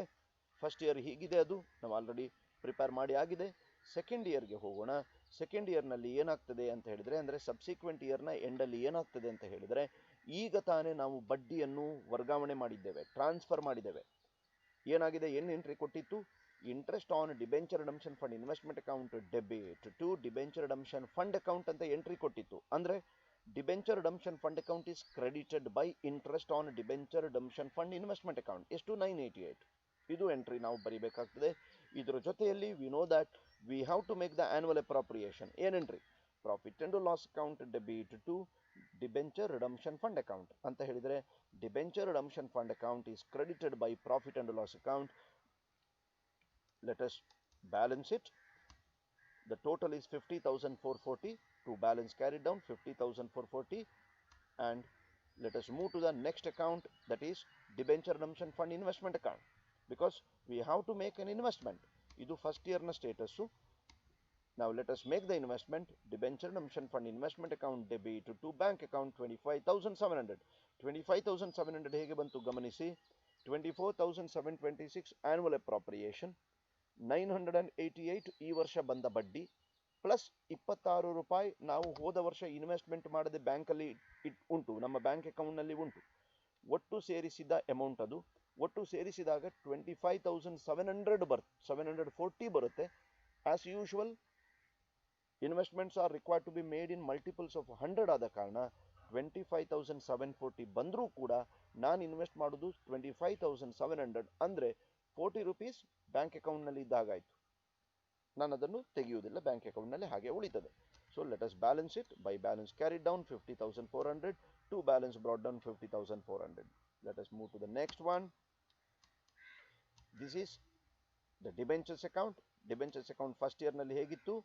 First year ಹೀಗಿದೆ, ಅದು ನಾವು ಆಲ್ರೆಡಿ ಪ್ರಿಪೇರ್ ಮಾಡಿ ಆಗಿದೆ. ಸೆಕೆಂಡ್ ಇಯರ್ಗೆ ಹೋಗೋಣ. ಸೆಕೆಂಡ್ ಇಯರ್ನಲ್ಲಿ ಏನಾಗ್ತದೆ ಅಂತ ಹೇಳಿದರೆ, ಅಂದರೆ ಸಬ್ಸಿಕ್ವೆಂಟ್ ಇಯರ್ನ ಎಂಡಲ್ಲಿ ಏನಾಗ್ತದೆ ಅಂತ ಹೇಳಿದರೆ, ಈಗ ತಾನೇ ನಾವು ಬಡ್ಡಿಯನ್ನು ವರ್ಗಾವಣೆ ಮಾಡಿದ್ದೇವೆ, ಟ್ರಾನ್ಸ್ಫರ್ ಮಾಡಿದ್ದೇವೆ. ಏನಾಗಿದೆ? ಏನು ಎಂಟ್ರಿ ಕೊಟ್ಟಿತ್ತು? Interest on debenture redemption fund investment account debit to debenture redemption fund account ಅಂತ ಎಂಟ್ರಿ ಕೊಟ್ಟಿತ್ತು. ಅಂದರೆ debenture redemption fund account is credited by interest on debenture redemption fund investment account. ಎಷ್ಟು? 988. ಇದು ಎಂಟ್ರಿ ನಾವು ಬರೀಬೇಕಾಗ್ತದೆ. ಇದರ ಜೊತೆಯಲ್ಲಿ we know that we have to make the annual appropriation. ಏನು entry? Profit and loss account debit to debenture redemption fund account ಅಂತ ಹೇಳಿದರೆ, debenture redemption fund account is credited by profit and loss account. Let us balance it. The total is 50,440. To balance carried down 50,440. And let us move to the next account, that is debenture redemption fund investment account, because we have to make an investment. Idu first year na status. Now let us make the investment. Debenture redemption fund investment account debit to bank account 25,700. 25,700 ಹೇಗೆ ಬಂತು ಗಮನಿಸಿ. 24,726 annual appropriation, 988 ಈ ವರ್ಷ ಬಂದ ಬಡ್ಡಿ, plus 26 ರೂಪಾಯಿ ನಾವು ಹೋದ ವರ್ಷ ಇನ್ವೆಸ್ಟ್ಮೆಂಟ್ ಮಾಡದೆ ಬ್ಯಾಂಕಲ್ಲಿ ಉಂಟು, ನಮ್ಮ ಬ್ಯಾಂಕ್ ಅಕೌಂಟ್ನಲ್ಲಿ ಉಂಟು. ಒಟ್ಟು ಸೇರಿಸಿದ ಅಮೌಂಟ್ ಅದು. ಒಟ್ಟು ಸೇರಿಸಿದಾಗ 25,700 740 ಬರುತ್ತೆ. As usual investments are required to be made in multiples of 100 ಆದ ಕಾರಣ 25,740 ಬಂದರೂ ಕೂಡ ನಾನು ಇನ್ವೆಸ್ಟ್ ಮಾಡೋದು 25,700, ಅಂದರೆ 40 ರೂಪೀಸ್ ಬ್ಯಾಂಕ್ ಅಕೌಂಟ್ನಲ್ಲಿ ಇದ್ದಾಗಾಯಿತು. ನಾನು ಅದನ್ನು ತೆಗೆಯುವುದಿಲ್ಲ, ಬ್ಯಾಂಕ್ ಅಕೌಂಟ್ನಲ್ಲಿ ಹಾಗೆ ಉಳಿತದೆ. So let us balance it. By balance carried down 50,400, to balance brought down 50,400. Let us move to the next one. This is the debentures account. Debentures account first ಇಯರ್ನಲ್ಲಿ ಹೇಗಿತ್ತು?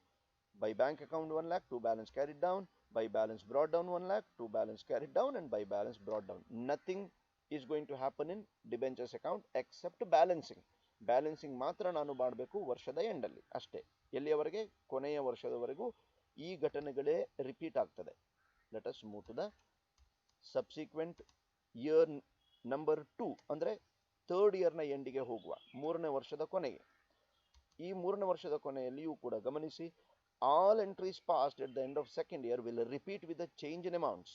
By bank account 1 lakh, to balance carried down, by balance brought down 1 lakh, to balance carried down, and by balance brought down. Nothing is going to happen in debentures account except balancing. Balancing ಮಾತ್ರ ನಾನು ಮಾಡಬೇಕು ವರ್ಷದ ಎಂಡಲ್ಲಿ ಅಷ್ಟೇ. ಎಲ್ಲಿಯವರೆಗೆ? ಕೊನೆಯ ವರ್ಷದವರೆಗೂ ಈ ಘಟನೆಗಳೇ ರಿಪೀಟ್ ಆಗ್ತದೆ. Let us move to the subsequent year number 2, ಅಂದರೆ ಥರ್ಡ್ ಇಯರ್ನ ಎಂಡಿಗೆ ಹೋಗುವ, 3ನೇ ವರ್ಷದ ಕೊನೆಗೆ. ಈ 3ನೇ ವರ್ಷದ ಕೊನೆಯಲ್ಲಿಯೂ ಕೂಡ ಗಮನಿಸಿ, all entries passed at the end of second year will repeat with the change in amounts.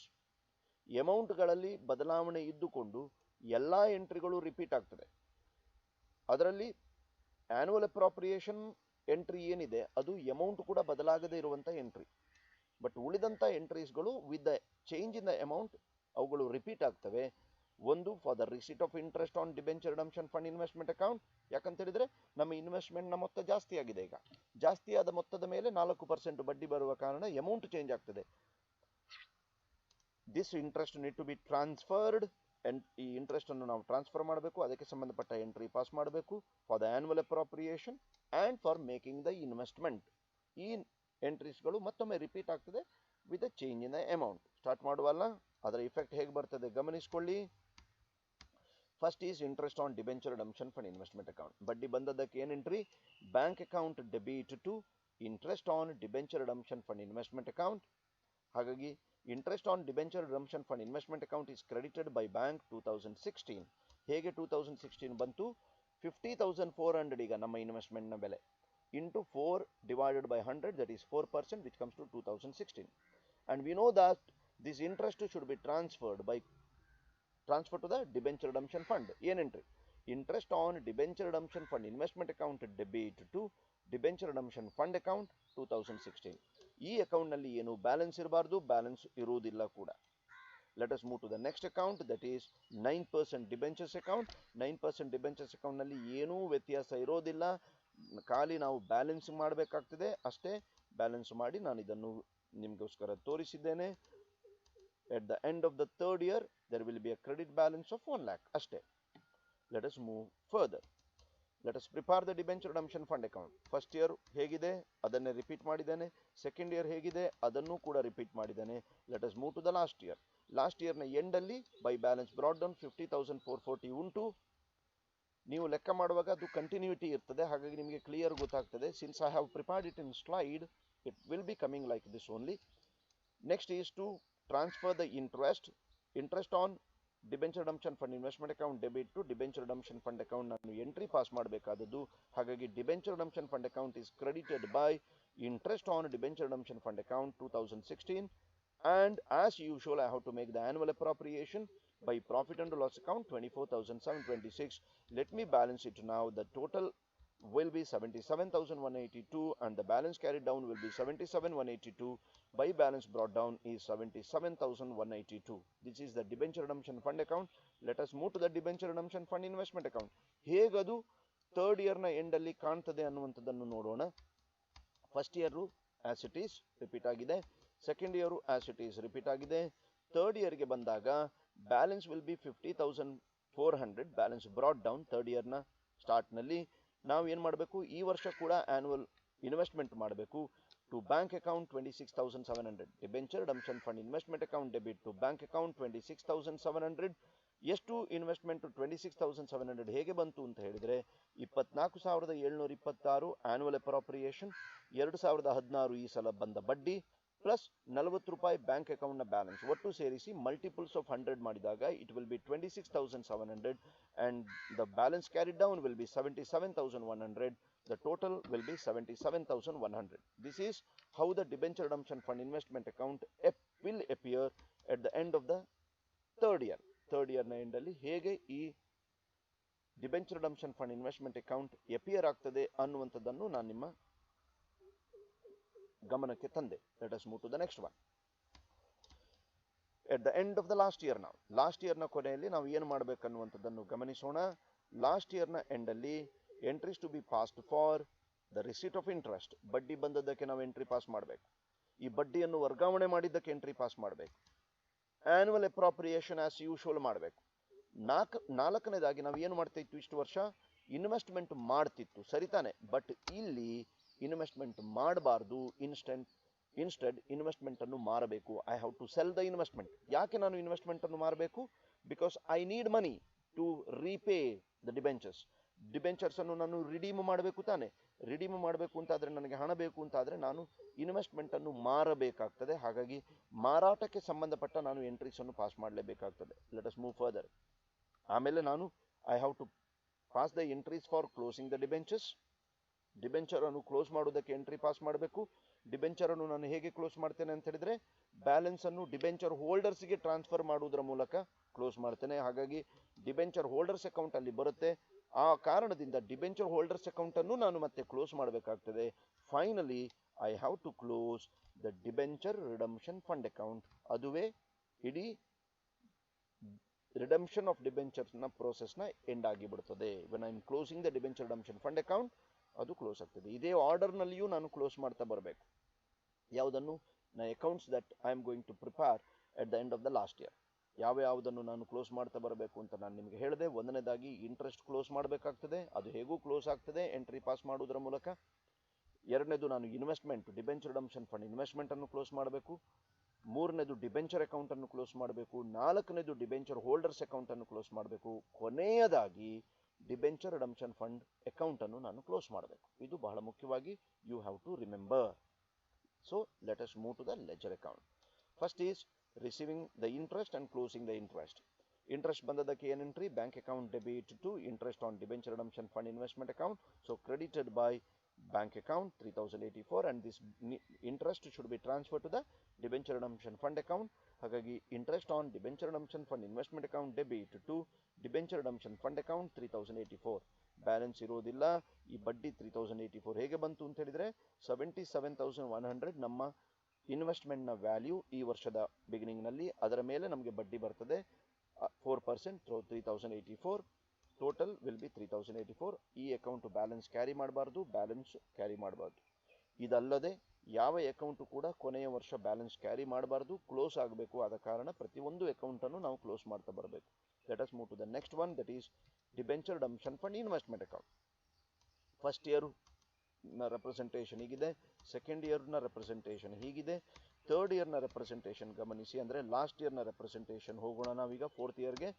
ಅಮೌಂಟ್ಗಳಲ್ಲಿ ಬದಲಾವಣೆ ಇದ್ದುಕೊಂಡು ಎಲ್ಲ ಎಂಟ್ರಿಗಳು ರಿಪೀಟ್ ಆಗ್ತದೆ. ಅದರಲ್ಲಿ ಆನ್ಯುವಲ್ ಅಪ್ರಾಪ್ರಿಯೇಷನ್ ಎಂಟ್ರಿ ಏನಿದೆ ಅದು ಅಮೌಂಟ್ ಕೂಡ ಬದಲಾಗದೇ ಇರುವಂಥ ಎಂಟ್ರಿ. ಬಟ್ ಉಳಿದಂಥ ಎಂಟ್ರೀಸ್ಗಳು with the change in the amount ಅವುಗಳು ರಿಪೀಟ್ ಆಗ್ತವೆ. ಒಂದು for the receipt of interest on debenture redemption fund investment account. ಯಾಕಂತ ಹೇಳಿದ್ರೆ ನಮ್ಮ ಇನ್ವೆಸ್ಟ್ಮೆಂಟ್ನ ಮೊತ್ತ ಜಾಸ್ತಿ ಆಗಿದೆ. ಈಗ ಜಾಸ್ತಿಯಾದ ಮೊತ್ತದ ಮೇಲೆ 4% ಬಡ್ಡಿ ಬರುವ ಕಾರಣ ಅಮೌಂಟ್ ಚೇಂಜ್ ಆಗ್ತದೆ. This interest need to be transferred. ಈ ಇಂಟ್ರೆಸ್ಟ್ ಅನ್ನು ನಾವು ಟ್ರಾನ್ಸ್ಫರ್ ಮಾಡಬೇಕು, ಅದಕ್ಕೆ ಸಂಬಂಧಪಟ್ಟ ಎಂಟ್ರಿ ಪಾಸ್ ಮಾಡಬೇಕು for the annual appropriation and for making the investment. ಈ ಎಂಟ್ರೀಸ್ಗಳು ಮತ್ತೊಮ್ಮೆ ರಿಪೀಟ್ ಆಗ್ತದೆ with the change in the amount. Start ಮಾಡುವಲ್ಲ, ಅದರ ಇಫೆಕ್ಟ್ ಹೇಗೆ ಬರ್ತದೆ ಗಮನಿಸ್ಕೊಳ್ಳಿ. First is interest on debenture redemption fund investment account. ಬಡ್ಡಿ ಬಂದದ್ದಕ್ಕೆ ಏನು entry? Bank account debit to interest on debenture redemption fund investment account. ಹಾಗಾಗಿ interest on debenture redemption fund investment account is credited by bank 2016. ಹೇಗೆ 2016 ಬಂತು? 50,400 ಈಗ ನಮ್ಮ ಇನ್ವೆಸ್ಟ್ಮೆಂಟ್ನ ಬೆಲೆ into 4 divided by 100, that is 4%, which comes to 2016. And we know that this interest should be transferred to the debenture redemption fund. ಏನು entry? Interest on debenture redemption fund investment account debit to debenture redemption fund account 2016. ಈ ಅಕೌಂಟ್ನಲ್ಲಿ ಏನು balance ಇರಬಾರ್ದು, balance ಇರುವುದಿಲ್ಲ ಕೂಡ. Let us move to the next account, that is 9% debentures account. 9% debentures ಅಕೌಂಟ್ನಲ್ಲಿ ಏನೂ ವ್ಯತ್ಯಾಸ ಇರೋದಿಲ್ಲ, ಖಾಲಿ ನಾವು ಬ್ಯಾಲೆನ್ಸ್ ಮಾಡಬೇಕಾಗ್ತದೆ ಅಷ್ಟೇ. ಬ್ಯಾಲೆನ್ಸ್ ಮಾಡಿ ನಾನು ಇದನ್ನು ನಿಮಗೋಸ್ಕರ ತೋರಿಸಿದ್ದೇನೆ. At the end of the third year, there will be a credit balance of 1 lakh ಅಷ್ಟೇ. Let us move further. Let us prepare the debenture redemption fund account. First year ಹೇಗಿದೆ ಅದನ್ನೇ ರಿಪೀಟ್ ಮಾಡಿದ್ದೇನೆ. Second year ಹೇಗಿದೆ ಅದನ್ನು ಕೂಡ repeat ಮಾಡಿದ್ದೇನೆ. Let us move to the last year. Last ಇಯರ್ನ ಎಂಡಲ್ಲಿ ಬೈ ಬ್ಯಾಲೆನ್ಸ್ ಬ್ರಾಟ್ ಡೌನ್ 50,440 ಉಂಟು. ನೀವು ಲೆಕ್ಕ ಮಾಡುವಾಗ ಅದು ಕಂಟಿನ್ಯೂಟಿ ಇರ್ತದೆ, ಹಾಗಾಗಿ ನಿಮಗೆ ಕ್ಲಿಯರ್ ಗೊತ್ತಾಗ್ತದೆ. Since I have prepared it in slide, it will be coming like this only. Next is to transfer the interest on debenture redemption fund investment account debit to debenture redemption fund account. ನಾನು entry pass ಮಾಡಬೇಕಾದದ್ದು. ಹಾಗಾಗಿ debenture redemption fund account is credited by interest on debenture redemption fund account 2016, and as usual I have to make the annual appropriation by profit and loss account 24,726. Let me balance it now. The total will be 77,182 and the balance carried down will be 77,182. By balance brought down is 77,182. This is the debenture redemption fund account. Let us move to the debenture redemption fund investment account. ಹೇಗದು third ಇಯರ್ನ ಎಂಡಲ್ಲಿ ಕಾಣ್ತದೆ ಅನ್ನುವಂಥದ್ದನ್ನು ನೋಡೋಣ. First year as it is repeat ಆಗಿದೆ, second year as it is repeat ಆಗಿದೆ. Third ಇಯರ್ಗೆ ಬಂದಾಗ balance will be 50,400. Balance brought down third ಇಯರ್ನ ಸ್ಟಾರ್ಟ್ನಲ್ಲಿ. ನಾವು ಏನು ಮಾಡಬೇಕು? ಈ ವರ್ಷ ಕೂಡ ಆನ್ಯುವಲ್ ಇನ್ವೆಸ್ಟ್ಮೆಂಟ್ ಮಾಡಬೇಕು. To bank account 26,700. Debenture redemption fund investment account debit to bank account 26,700. ಎಷ್ಟು ಇನ್ವೆಸ್ಟ್ಮೆಂಟ್? 26,700 ಹೇಗೆ ಬಂತು ಅಂತ ಹೇಳಿದರೆ 24,726 ಆನ್ಯುವಲ್ ಅಪ್ರಾಪ್ರಿಯೇಷನ್, 2016 ಈ ಸಲ ಬಂದ ಬಡ್ಡಿ ಪ್ಲಸ್ 40 ರೂಪಾಯಿ ಬ್ಯಾಂಕ್ ಅಕೌಂಟ್ನ ಬ್ಯಾಲೆನ್ಸ್ ಒಟ್ಟು ಸೇರಿಸಿ ಮಲ್ಟಿಪಲ್ಸ್ ಆಫ್ 100 ಮಾಡಿದಾಗ it will be 26,700 and the balance carried down will be 77,100. The total will be 77,100. This is how the debenture redemption fund investment account will appear at the end of the third year. Third ಇಯರ್ನ ಎಂಡಲ್ಲಿ ಹೇಗೆ ಈ debenture redemption fund investment account appear ಆಗ್ತದೆ ಅನ್ನುವಂಥದ್ದನ್ನು ನಾನು ನಿಮ್ಮ ಗಮನಕ್ಕೆ ತಂದೆ. Let us move to the next one. At the end of the last year, ನಾವು ಲಾಸ್ಟ್ ಇಯರ್ನ ಕೊನೆಯಲ್ಲಿ ನಾವು ಏನು ಮಾಡಬೇಕನ್ನುವಂಥದ್ದನ್ನು ಗಮನಿಸೋಣ. ಲಾಸ್ಟ್ ಇಯರ್ನ ಎಂಡಲ್ಲಿ entries to be passed for the receipt of interest. ಬಡ್ಡಿ ಬಂದದ್ದಕ್ಕೆ ನಾವು ಎಂಟ್ರಿ ಪಾಸ್ ಮಾಡಬೇಕು. ಈ ಬಡ್ಡಿಯನ್ನು ವರ್ಗಾವಣೆ ಮಾಡಿದ್ದಕ್ಕೆ ಎಂಟ್ರಿ ಪಾಸ್ ಮಾಡಬೇಕು. ಆನ್ಯುವಲ್ ಅಪ್ರಾಪ್ರಿಯೇಷನ್ ಆಸ್ ಯೂಶುವಲ್ ಮಾಡಬೇಕು. ನಾಲ್ಕನೇದಾಗಿ ನಾವು ಏನು ಮಾಡ್ತಾ ಇತ್ತು? ಇಷ್ಟು ವರ್ಷ ಇನ್ವೆಸ್ಟ್ಮೆಂಟ್ ಮಾಡ್ತಿತ್ತು, ಸರಿತಾನೆ. ಬಟ್ ಇಲ್ಲಿ ಇನ್ವೆಸ್ಟ್ಮೆಂಟ್ ಮಾಡಬಾರ್ದು, ಇನ್ಸ್ಟೆಡ್ ಇನ್ವೆಸ್ಟ್ಮೆಂಟ್ ಅನ್ನು ಮಾರಬೇಕು. I have to sell the investment. ಯಾಕೆ ನಾನು ಇನ್ವೆಸ್ಟ್ಮೆಂಟ್ ಅನ್ನು ಮಾರಬೇಕು? Because I need money to repay the debentures. Debentures ಅನ್ನು ನಾನು ರಿಡೀಮ್ ಮಾಡಬೇಕು ತಾನೆ. ರಿಡೀಮ್ ಮಾಡಬೇಕು ಅಂತಾದರೆ ನನಗೆ ಹಣ ಬೇಕು ಅಂತಾದರೆ ನಾನು ಇನ್ವೆಸ್ಟ್ಮೆಂಟ್ ಅನ್ನು ಮಾರಬೇಕಾಗ್ತದೆ. ಹಾಗಾಗಿ ಮಾರಾಟಕ್ಕೆ ಸಂಬಂಧಪಟ್ಟ ನಾನು ಎಂಟ್ರೀಸ್ ಅನ್ನು ಪಾಸ್ ಮಾಡಲೇಬೇಕಾಗ್ತದೆ. Let us move further. ಆಮೇಲೆ ನಾನು I have to pass the entries for closing the debentures. Debenture ಅನ್ನು ಕ್ಲೋಸ್ ಮಾಡೋದಕ್ಕೆ ಎಂಟ್ರಿ ಪಾಸ್ ಮಾಡಬೇಕು. ಡಿಬೆಂಚರ್ ಅನ್ನು ನಾನು ಹೇಗೆ ಕ್ಲೋಸ್ ಮಾಡ್ತೇನೆ ಅಂತ ಹೇಳಿದ್ರೆ, ಬ್ಯಾಲೆನ್ಸ್ ಅನ್ನು ಡಿಬೆಂಚರ್ ಹೋಲ್ಡರ್ಸ್ಗೆ ಟ್ರಾನ್ಸ್ಫರ್ ಮಾಡುವುದರ ಮೂಲಕ ಕ್ಲೋಸ್ ಮಾಡ್ತೇನೆ. ಹಾಗಾಗಿ ಡಿಬೆಂಚರ್ ಹೋಲ್ಡರ್ಸ್ ಅಕೌಂಟ್ ಅಲ್ಲಿ ಬರುತ್ತೆ. ಆ ಕಾರಣದಿಂದ ಡಿಬೆಂಚರ್ ಹೋಲ್ಡರ್ಸ್ ಅಕೌಂಟ್ ಅನ್ನು ನಾನು ಮತ್ತೆ ಕ್ಲೋಸ್ ಮಾಡಬೇಕಾಗ್ತದೆ. Finally I have to close the debenture redemption fund account. ಅದುವೇ ಇಡೀ ರಿಡಂಪ್ಷನ್ ಆಫ್ ಡಿಬೆಂಚರ್ಸ್ ನ ಪ್ರೋಸೆಸ್ ನ ಎಂಡ್ ಆಗಿಬಿಡ್ತದೆ. When I am closing the debenture redemption fund account, ಅದು ಕ್ಲೋಸ್ ಆಗ್ತದೆ. ಇದೇ ಆರ್ಡರ್ ನಲ್ಲಿಯೂ ನಾನು ಕ್ಲೋಸ್ ಮಾಡ್ತಾ ಬರಬೇಕು. ಯಾವುದನ್ನು? Accounts that I am going to prepare at the end of the last year. ಯಾವುದನ್ನು ನಾನು ಕ್ಲೋಸ್ ಮಾಡ್ತಾ ಬರಬೇಕು ಅಂತ ನಾನು ನಿಮಗೆ ಹೇಳಿದೆ. ಒಂದನೇದಾಗಿ ಇಂಟ್ರೆಸ್ಟ್ ಕ್ಲೋಸ್ ಮಾಡಬೇಕಾಗ್ತದೆ. ಅದು ಹೇಗೂ ಕ್ಲೋಸ್ ಆಗ್ತದೆ ಎಂಟ್ರಿ ಪಾಸ್ ಮಾಡುವುದರ ಮೂಲಕ. ಎರಡನೇದು ನಾನು investment, debenture redemption fund investment ಅನ್ನು ಕ್ಲೋಸ್ ಮಾಡಬೇಕು. ಮೂರನೇದು ಡಿಬೆಂಚರ್ ಅಕೌಂಟ್ ಅನ್ನು ಕ್ಲೋಸ್ ಮಾಡಬೇಕು. ನಾಲ್ಕನೇದು ಡಿಬೆಂಚರ್ ಹೋಲ್ಡರ್ಸ್ ಅಕೌಂಟ್ ಅನ್ನು ಕ್ಲೋಸ್ ಮಾಡಬೇಕು. ಕೊನೆಯದಾಗಿ ಡಿಬೆಂಚರ್ ರಿಡಂಪ್ಷನ್ ಫಂಡ್ ಅಕೌಂಟ್ ಅನ್ನು ನಾನು ಕ್ಲೋಸ್ ಮಾಡಬೇಕು. ಇದು ಬಹಳ ಮುಖ್ಯವಾಗಿ you have to remember. So let us move to the ledger account. First is receiving the interest and closing the interest. Interest ಬಂದದಕ್ಕೆ ಏನು entry? Bank account debit to interest on debenture redemption fund investment account. So credited by bank account 3084, and this interest should be transferred to the debenture redemption fund account. ಹಾಗಾಗಿ interest on debenture redemption fund investment account debit to debenture redemption fund account 3084. Balance ಇರೋದಿಲ್ಲ. ಈ ಬಡ್ಡಿ 3084 ಹೇಗೆ ಬಂತು ಅಂತ ಹೇಳಿದ್ರೆ, 77,100 ನಮ್ಮ investment ನ ವ್ಯಾಲ್ಯೂ ಈ ವರ್ಷದ ಬಿಗಿನಿಂಗ್ ನಲ್ಲಿ. ಅದರ ಮೇಲೆ ನಮಗೆ ಬಡ್ಡಿ ಬರ್ತದೆ 4%. 3084 ಟೋಟಲ್ ವಿಲ್ ಬಿ 3084. ಈ ಅಕೌಂಟ್ ಬ್ಯಾಲೆನ್ಸ್ ಕ್ಯಾರಿ ಮಾಡಬಾರ್ದು, ಬ್ಯಾಲೆನ್ಸ್ ಕ್ಯಾರಿ ಮಾಡಬಾರ್ದು. ಇದಲ್ಲದೆ ಯಾವ ಅಕೌಂಟ್ ಕೂಡ ಕೊನೆಯ ವರ್ಷ ಬ್ಯಾಲೆನ್ಸ್ ಕ್ಯಾರಿ ಮಾಡಬಾರ್ದು, ಕ್ಲೋಸ್ ಆಗಬೇಕು. ಆದ ಕಾರಣ ಪ್ರತಿಯೊಂದು ಅಕೌಂಟ್ ಅನ್ನು ನಾವು ಕ್ಲೋಸ್ ಮಾಡ್ತಾ ಬರಬೇಕು. Let us move to the next one, that is debenture redemption fund investment account. First year ನ ರೆಪ್ರೆಸೆಂಟೇಷನ್ ಹೀಗಿದೆ, ಸೆಕೆಂಡ್ ಇಯರ್ ನ ರೆಪ್ರೆಸೆಂಟೇಷನ್ ಹೀಗಿದೆ, ಥರ್ಡ್ ಇಯರ್ ನ ರೆಪ್ರೆಸೆಂಟೇಷನ್ ಗಮನಿಸಿ. ಅಂದ್ರೆ ಲಾಸ್ಟ್ ಇಯರ್ ನ ರೆಪ್ರೆಸೆಂಟೇಷನ್ ಹೋಗೋಣ ನಾವೀಗ ಫೋರ್ತ್ ಇಯರ್ಗೆ.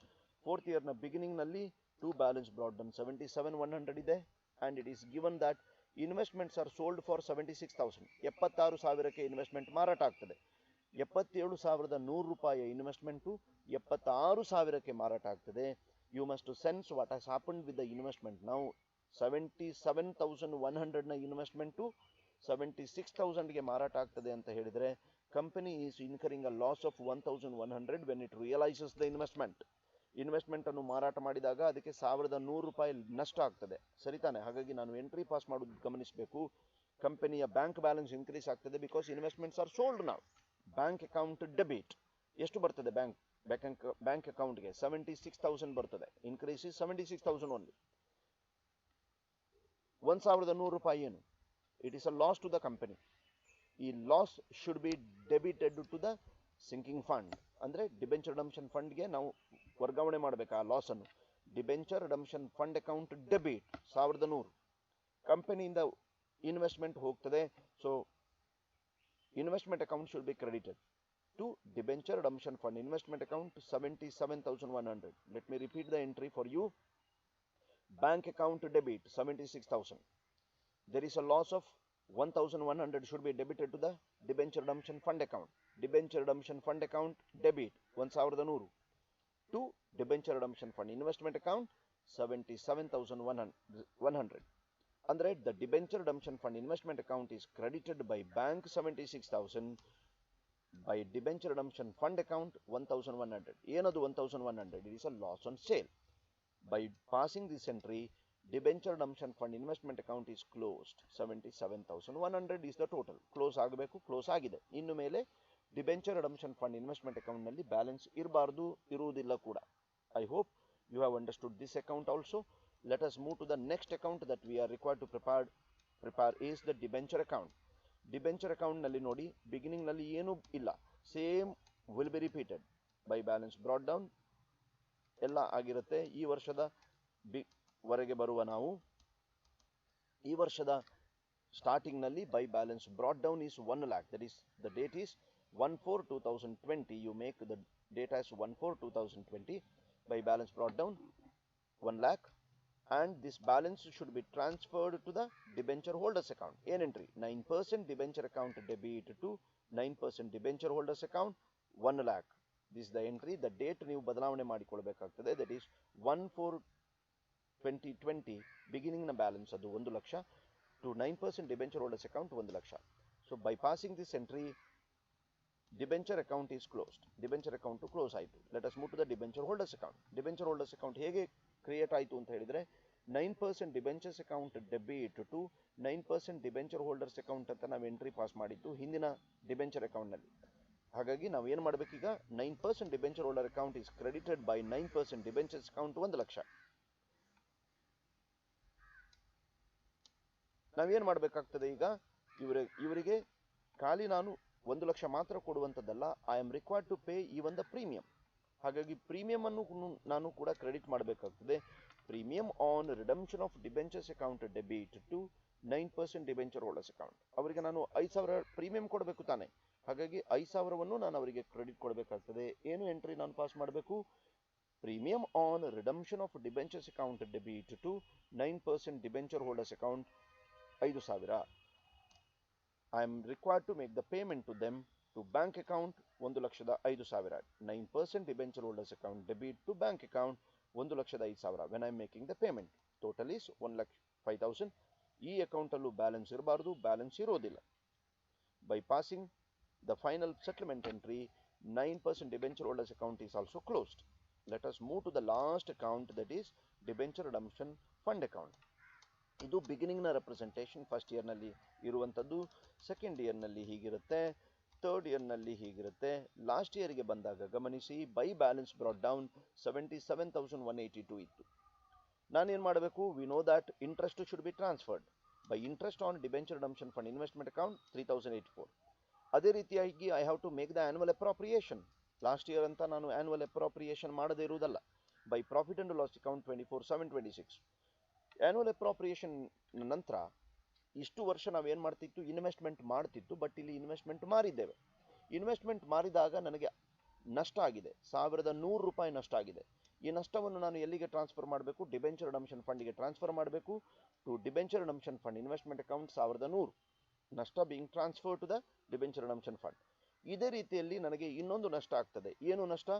ಫೋರ್ತ್ ಇಯರ್ ನ ಬಿಗಿನಿಂಗ್ ನಲ್ಲಿ ಟು ಬ್ಯಾಲೆನ್ಸ್ ಬ್ರಾಟ್ ಡೌನ್ 77,100 ಇದೆ. And it is given that investments are sold for 76,000. 76,000ಕ್ಕೆ ಇನ್ವೆಸ್ಟ್ಮೆಂಟ್ ಮಾರಾಟ ಆಗ್ತದೆ. 77,100 ರೂಪಾಯಿಯ ಇನ್ವೆಸ್ಟ್ಮೆಂಟು 76,000ಕ್ಕೆ ಮಾರಾಟ ಆಗ್ತದೆ. You must sense what has happened with the investment. ನಾವು 77,100 ನ ಇನ್ವೆಸ್ಟ್ಮೆಂಟು 76,000ಗೆ ಮಾರಾಟ ಆಗ್ತದೆ ಅಂತ ಹೇಳಿದ್ರೆ, company is incurring a loss of 1,100 when it realises the investment. Investment ಅನ್ನು ಮಾರಾಟ ಮಾಡಿದಾಗ ಅದಕ್ಕೆ 1,100 ರೂಪಾಯಿ ನಷ್ಟ ಆಗ್ತದೆ, ಸರಿತಾನೆ? ಹಾಗಾಗಿ ನಾನು ಎಂಟ್ರಿ ಪಾಸ್ ಮಾಡೋದು ಗಮನಿಸಬೇಕು. ಕಂಪನಿಯ ಬ್ಯಾಂಕ್ ಬ್ಯಾಲೆನ್ಸ್ ಇನ್ಕ್ರೀಸ್ ಆಗ್ತದೆ ಬಿಕಾಸ್ ಇನ್ವೆಸ್ಟ್ಮೆಂಟ್ಸ್ ಆರ್ ಸೋಲ್ಡ್ ನಾವು. ಬ್ಯಾಂಕ್ ಅಕೌಂಟ್ ಡೆಬಿಟ್ ಎಷ್ಟು ಬರ್ತದೆ? ಬ್ಯಾಂಕ್ ಅಕೌಂಟ್ಗೆ 76,000 ಬರ್ತದೆ. Increase 76,000 only. 1,100 ರೂಪಾಯಿ ಏನು? It is a loss to the company. ಈ loss should be debited to the sinking fund. ಅಂದ್ರೆ ಡಿಬೆಂಚರ್ ರಿಡಂಪ್ಷನ್ ಫಂಡ್ಗೆ ನಾವು ವರ್ಗಾವಣೆ ಮಾಡಬೇಕು ಆ ಲಾಸ್ ಅನ್ನು. Debenture redemption fund account debit 1,100. ಕಂಪನಿಯಿಂದ ಇನ್ವೆಸ್ಟ್ಮೆಂಟ್ ಹೋಗ್ತದೆ. So investment account should be credited to debenture redemption fund investment account 77,100. Let me repeat the entry for you. Bank account debit 76,000. There is a loss of 1,100 should be debited to the debenture redemption fund account. Debenture redemption fund account debit 1,100 to debenture redemption fund investment account 77,100. Andre the debenture redemption fund investment account is credited by bank 76,000, by debenture redemption fund account 1,100. ಏನದು 1,100? It is a loss on sale. By passing this entry, debenture redemption fund investment account is closed. 77,100 is the total. Close ಆಗಬೇಕು, close ಆಗಿದೆ. ಇನ್ನು ಮೇಲೆ debenture redemption fund investment account ನಲ್ಲಿ balance ಇರಬಾರ್ದು, ಇರುವುದಿಲ್ಲ ಕೂಡ. I hope you have understood this account also. Let us move to the next account that we are required to prepare is the debenture account. Debenture account ನಲ್ಲಿ ನೋಡಿ, beginning ನಲ್ಲಿ ಏನೂ ಇಲ್ಲ, same will be repeated. By balance brought down ಎಲ್ಲ ಆಗಿರುತ್ತೆ. ಈ ವರ್ಷದ ವರೆಗೆ ಬರುವ ನಾವು ಈ ವರ್ಷದ ಸ್ಟಾರ್ಟಿಂಗ್ ನಲ್ಲಿ by balance brought down is 1 lakh. That is the date is 1/4/2020. You make the date as 1/4/2020. By balance brought down 1 lakh and this balance should be transferred to the debenture holders account. An entry 9% debenture account debit to 9% debenture holders account 1 lakh. This is the entry. The date ನೀವು ಬದಲಾವಣೆ ಮಾಡಿಕೊಳ್ಳಬೇಕಾಗ್ತದೆ. That is 1/4/2020 beginning ನ balance ಅದು 1 lakh to 9% debenture holders account 1 lakh. So bypassing this entry, debenture account is closed. Debenture account to close ಆಯಿತು. Let us move to the debenture holders account. Debenture holders account ಹೇಗೆ create ಆಯಿತು ಅಂತ ಹೇಳಿದರೆ 9% debentures account debit to 9% debenture holders account ಅಂತ ನಾವು entry pass ಮಾಡಿದ್ದು ಹಿಂದಿನ debenture ಅಕೌಂಟ್ನಲ್ಲಿ. ಹಾಗಾಗಿ ನಾವು ಏನು ಮಾಡಬೇಕೀಗ 9% debenture holder account is credited by 9% debentures account 1 lakh. ನಾವೇನು ಮಾಡಬೇಕಾಗ್ತದೆ ಈಗ ಇವರಿಗೆ ಖಾಲಿ ನಾನು 1 ಲಕ್ಷ ಮಾತ್ರ ಕೊಡುವಂಥದ್ದಲ್ಲ. I am required to pay even the premium. ಹಾಗಾಗಿ ಪ್ರೀಮಿಯಂ ಅನ್ನು ನಾನು ಕೂಡ ಕ್ರೆಡಿಟ್ ಮಾಡಬೇಕಾಗ್ತದೆ. Premium on redemption of debentures account debit to 9% debenture holders account. ಅವರಿಗೆ ನಾನು 5,000 ಪ್ರೀಮಿಯಂ ಕೊಡಬೇಕು ತಾನೆ. ಹಾಗಾಗಿ 5,000ವನ್ನು ನಾನು ಅವರಿಗೆ ಕ್ರೆಡಿಟ್ ಕೊಡಬೇಕಾಗ್ತದೆ. ಏನು ಎಂಟ್ರಿ ನಾನು ಪಾಸ್ ಮಾಡಬೇಕು? Premium on redemption of debentures account debit to 9% debenture holders account 5,000. I am required to make the payment to them to bank account 1,05,000. 9% debenture holders account debit to bank account 1,05,000. When I am making the payment total is 1,05,000. ಈ ಅಕೌಂಟಲ್ಲೂ balance ಇರಬಾರ್ದು, balance ಇರೋದಿಲ್ಲ. By passing the final settlement entry 9% debenture holders account is also closed. Let us move to the last account, that is debenture redemption fund account. ಇದು ಬಿಗಿನಿಂಗ್ನ representation. First ಇಯರ್ನಲ್ಲಿ ಇರುವಂಥದ್ದು, second ಇಯರ್ನಲ್ಲಿ ಹೀಗಿರುತ್ತೆ, ಥರ್ಡ್ ಇಯರ್ನಲ್ಲಿ ಹೀಗಿರುತ್ತೆ. ಲಾಸ್ಟ್ ಇಯರ್ಗೆ ಬಂದಾಗ ಗಮನಿಸಿ, ಬೈ ಬ್ಯಾಲೆನ್ಸ್ ಬ್ರಾಟ್ ಡೌನ್ 77,182 ಇತ್ತು. ನಾನೇನು ಮಾಡಬೇಕು? We know that interest should be transferred by interest on debenture redemption fund investment account 3,084. ಅದೇ ರೀತಿಯಾಗಿ I have to make the annual appropriation. Last year ಅಂತ ನಾನು ಆ್ಯನ್ಯುವಲ್ ಅಪ್ರಾಪ್ರಿಯೇಷನ್ ಮಾಡದೇ ಇರುವುದಲ್ಲ. By profit and loss account 24,726. Annual appropriation ನಂತರ ಇಷ್ಟು ವರ್ಷ ನಾವೇನು ಮಾಡ್ತಿತ್ತು? ಇನ್ವೆಸ್ಟ್ಮೆಂಟ್ ಮಾಡ್ತಿತ್ತು. ಬಟ್ ಇಲ್ಲಿ ಇನ್ವೆಸ್ಟ್ಮೆಂಟ್ ಮಾರಿದ್ದೇವೆ. ಇನ್ವೆಸ್ಟ್ಮೆಂಟ್ ಮಾರಿದಾಗ ನನಗೆ ನಷ್ಟ ಆಗಿದೆ, 1,100 ರೂಪಾಯಿ ನಷ್ಟ ಆಗಿದೆ. ಈ ನಷ್ಟವನ್ನು ನಾನು ಎಲ್ಲಿಗೆ ಟ್ರಾನ್ಸ್ಫರ್ ಮಾಡಬೇಕು? ಡಿಬೆಂಚರ್ ರಿಡಂಪ್ಷನ್ ಫಂಡಿಗೆ ಟ್ರಾನ್ಸ್ಫರ್ ಮಾಡಬೇಕು. To debenture redemption fund investment account 1,100. ನಷ್ಟ being transfer to the debenture redemption fund. ಇದೇ ರೀತಿಯಲ್ಲಿ ನನಗೆ ಇನ್ನೊಂದು ನಷ್ಟ ಆಗ್ತದೆ. ಏನು ನಷ್ಟ?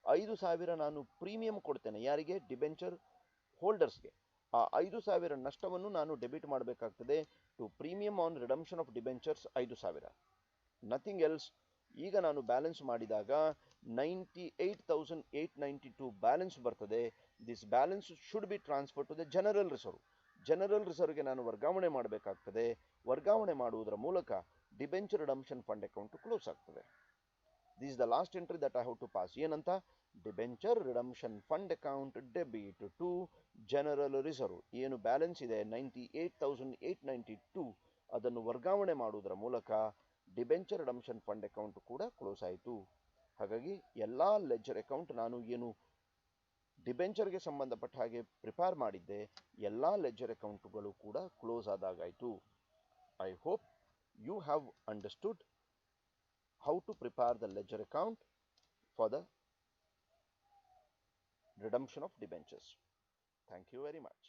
5,000 ನಾನು ಪ್ರೀಮಿಯಂ ಕೊಡ್ತೇನೆ. ಯಾರಿಗೆ? ಡಿಬೆಂಚರ್ ಹೋಲ್ಡರ್ಸ್ಗೆ. ಆ 5,000 ನಷ್ಟವನ್ನು ನಾನು ಡೆಬಿಟ್ ಮಾಡಬೇಕಾಗ್ತದೆ to premium on redemption of debentures 5,000. Nothing else. ಈಗ ನಾನು ಬ್ಯಾಲೆನ್ಸ್ ಮಾಡಿದಾಗ 98,892 ಬ್ಯಾಲೆನ್ಸ್ ಬರ್ತದೆ. This balance should be transfer to the general reserve. General ರಿಸರ್ವ್ಗೆ ನಾನು ವರ್ಗಾವಣೆ ಮಾಡಬೇಕಾಗ್ತದೆ. ವರ್ಗಾವಣೆ ಮಾಡುವುದರ ಮೂಲಕ debenture redemption fund account close ಆಗ್ತದೆ. This is the last entry that I have to pass. ಏನಂತ? Debenture redemption fund account debit to general reserve. ಏನು ಬ್ಯಾಲೆನ್ಸ್ ಇದೆ 98,892, ಅದನ್ನು ವರ್ಗಾವಣೆ ಮಾಡುವುದರ ಮೂಲಕ ಡಿಬೆಂಚರ್ ರಿಡಂಪ್ಷನ್ ಫಂಡ್ ಅಕೌಂಟ್ ಕೂಡ ಕ್ಲೋಸ್ ಆಯಿತು. ಹಾಗಾಗಿ ಎಲ್ಲ ಲೆಡ್ಜರ್ ಅಕೌಂಟ್ ನಾನು ಏನು ಡಿಬೆಂಚರ್ಗೆ ಸಂಬಂಧಪಟ್ಟ ಹಾಗೆ ಪ್ರಿಪೇರ್ ಮಾಡಿದ್ದೆ, ಎಲ್ಲ ಲೆಡ್ಜರ್ ಅಕೌಂಟ್ಗಳು ಕೂಡ ಕ್ಲೋಸ್ ಆದಾಗಾಯಿತು. I hope you have understood how to prepare the ledger account for the redemption of debentures. Thank you very much.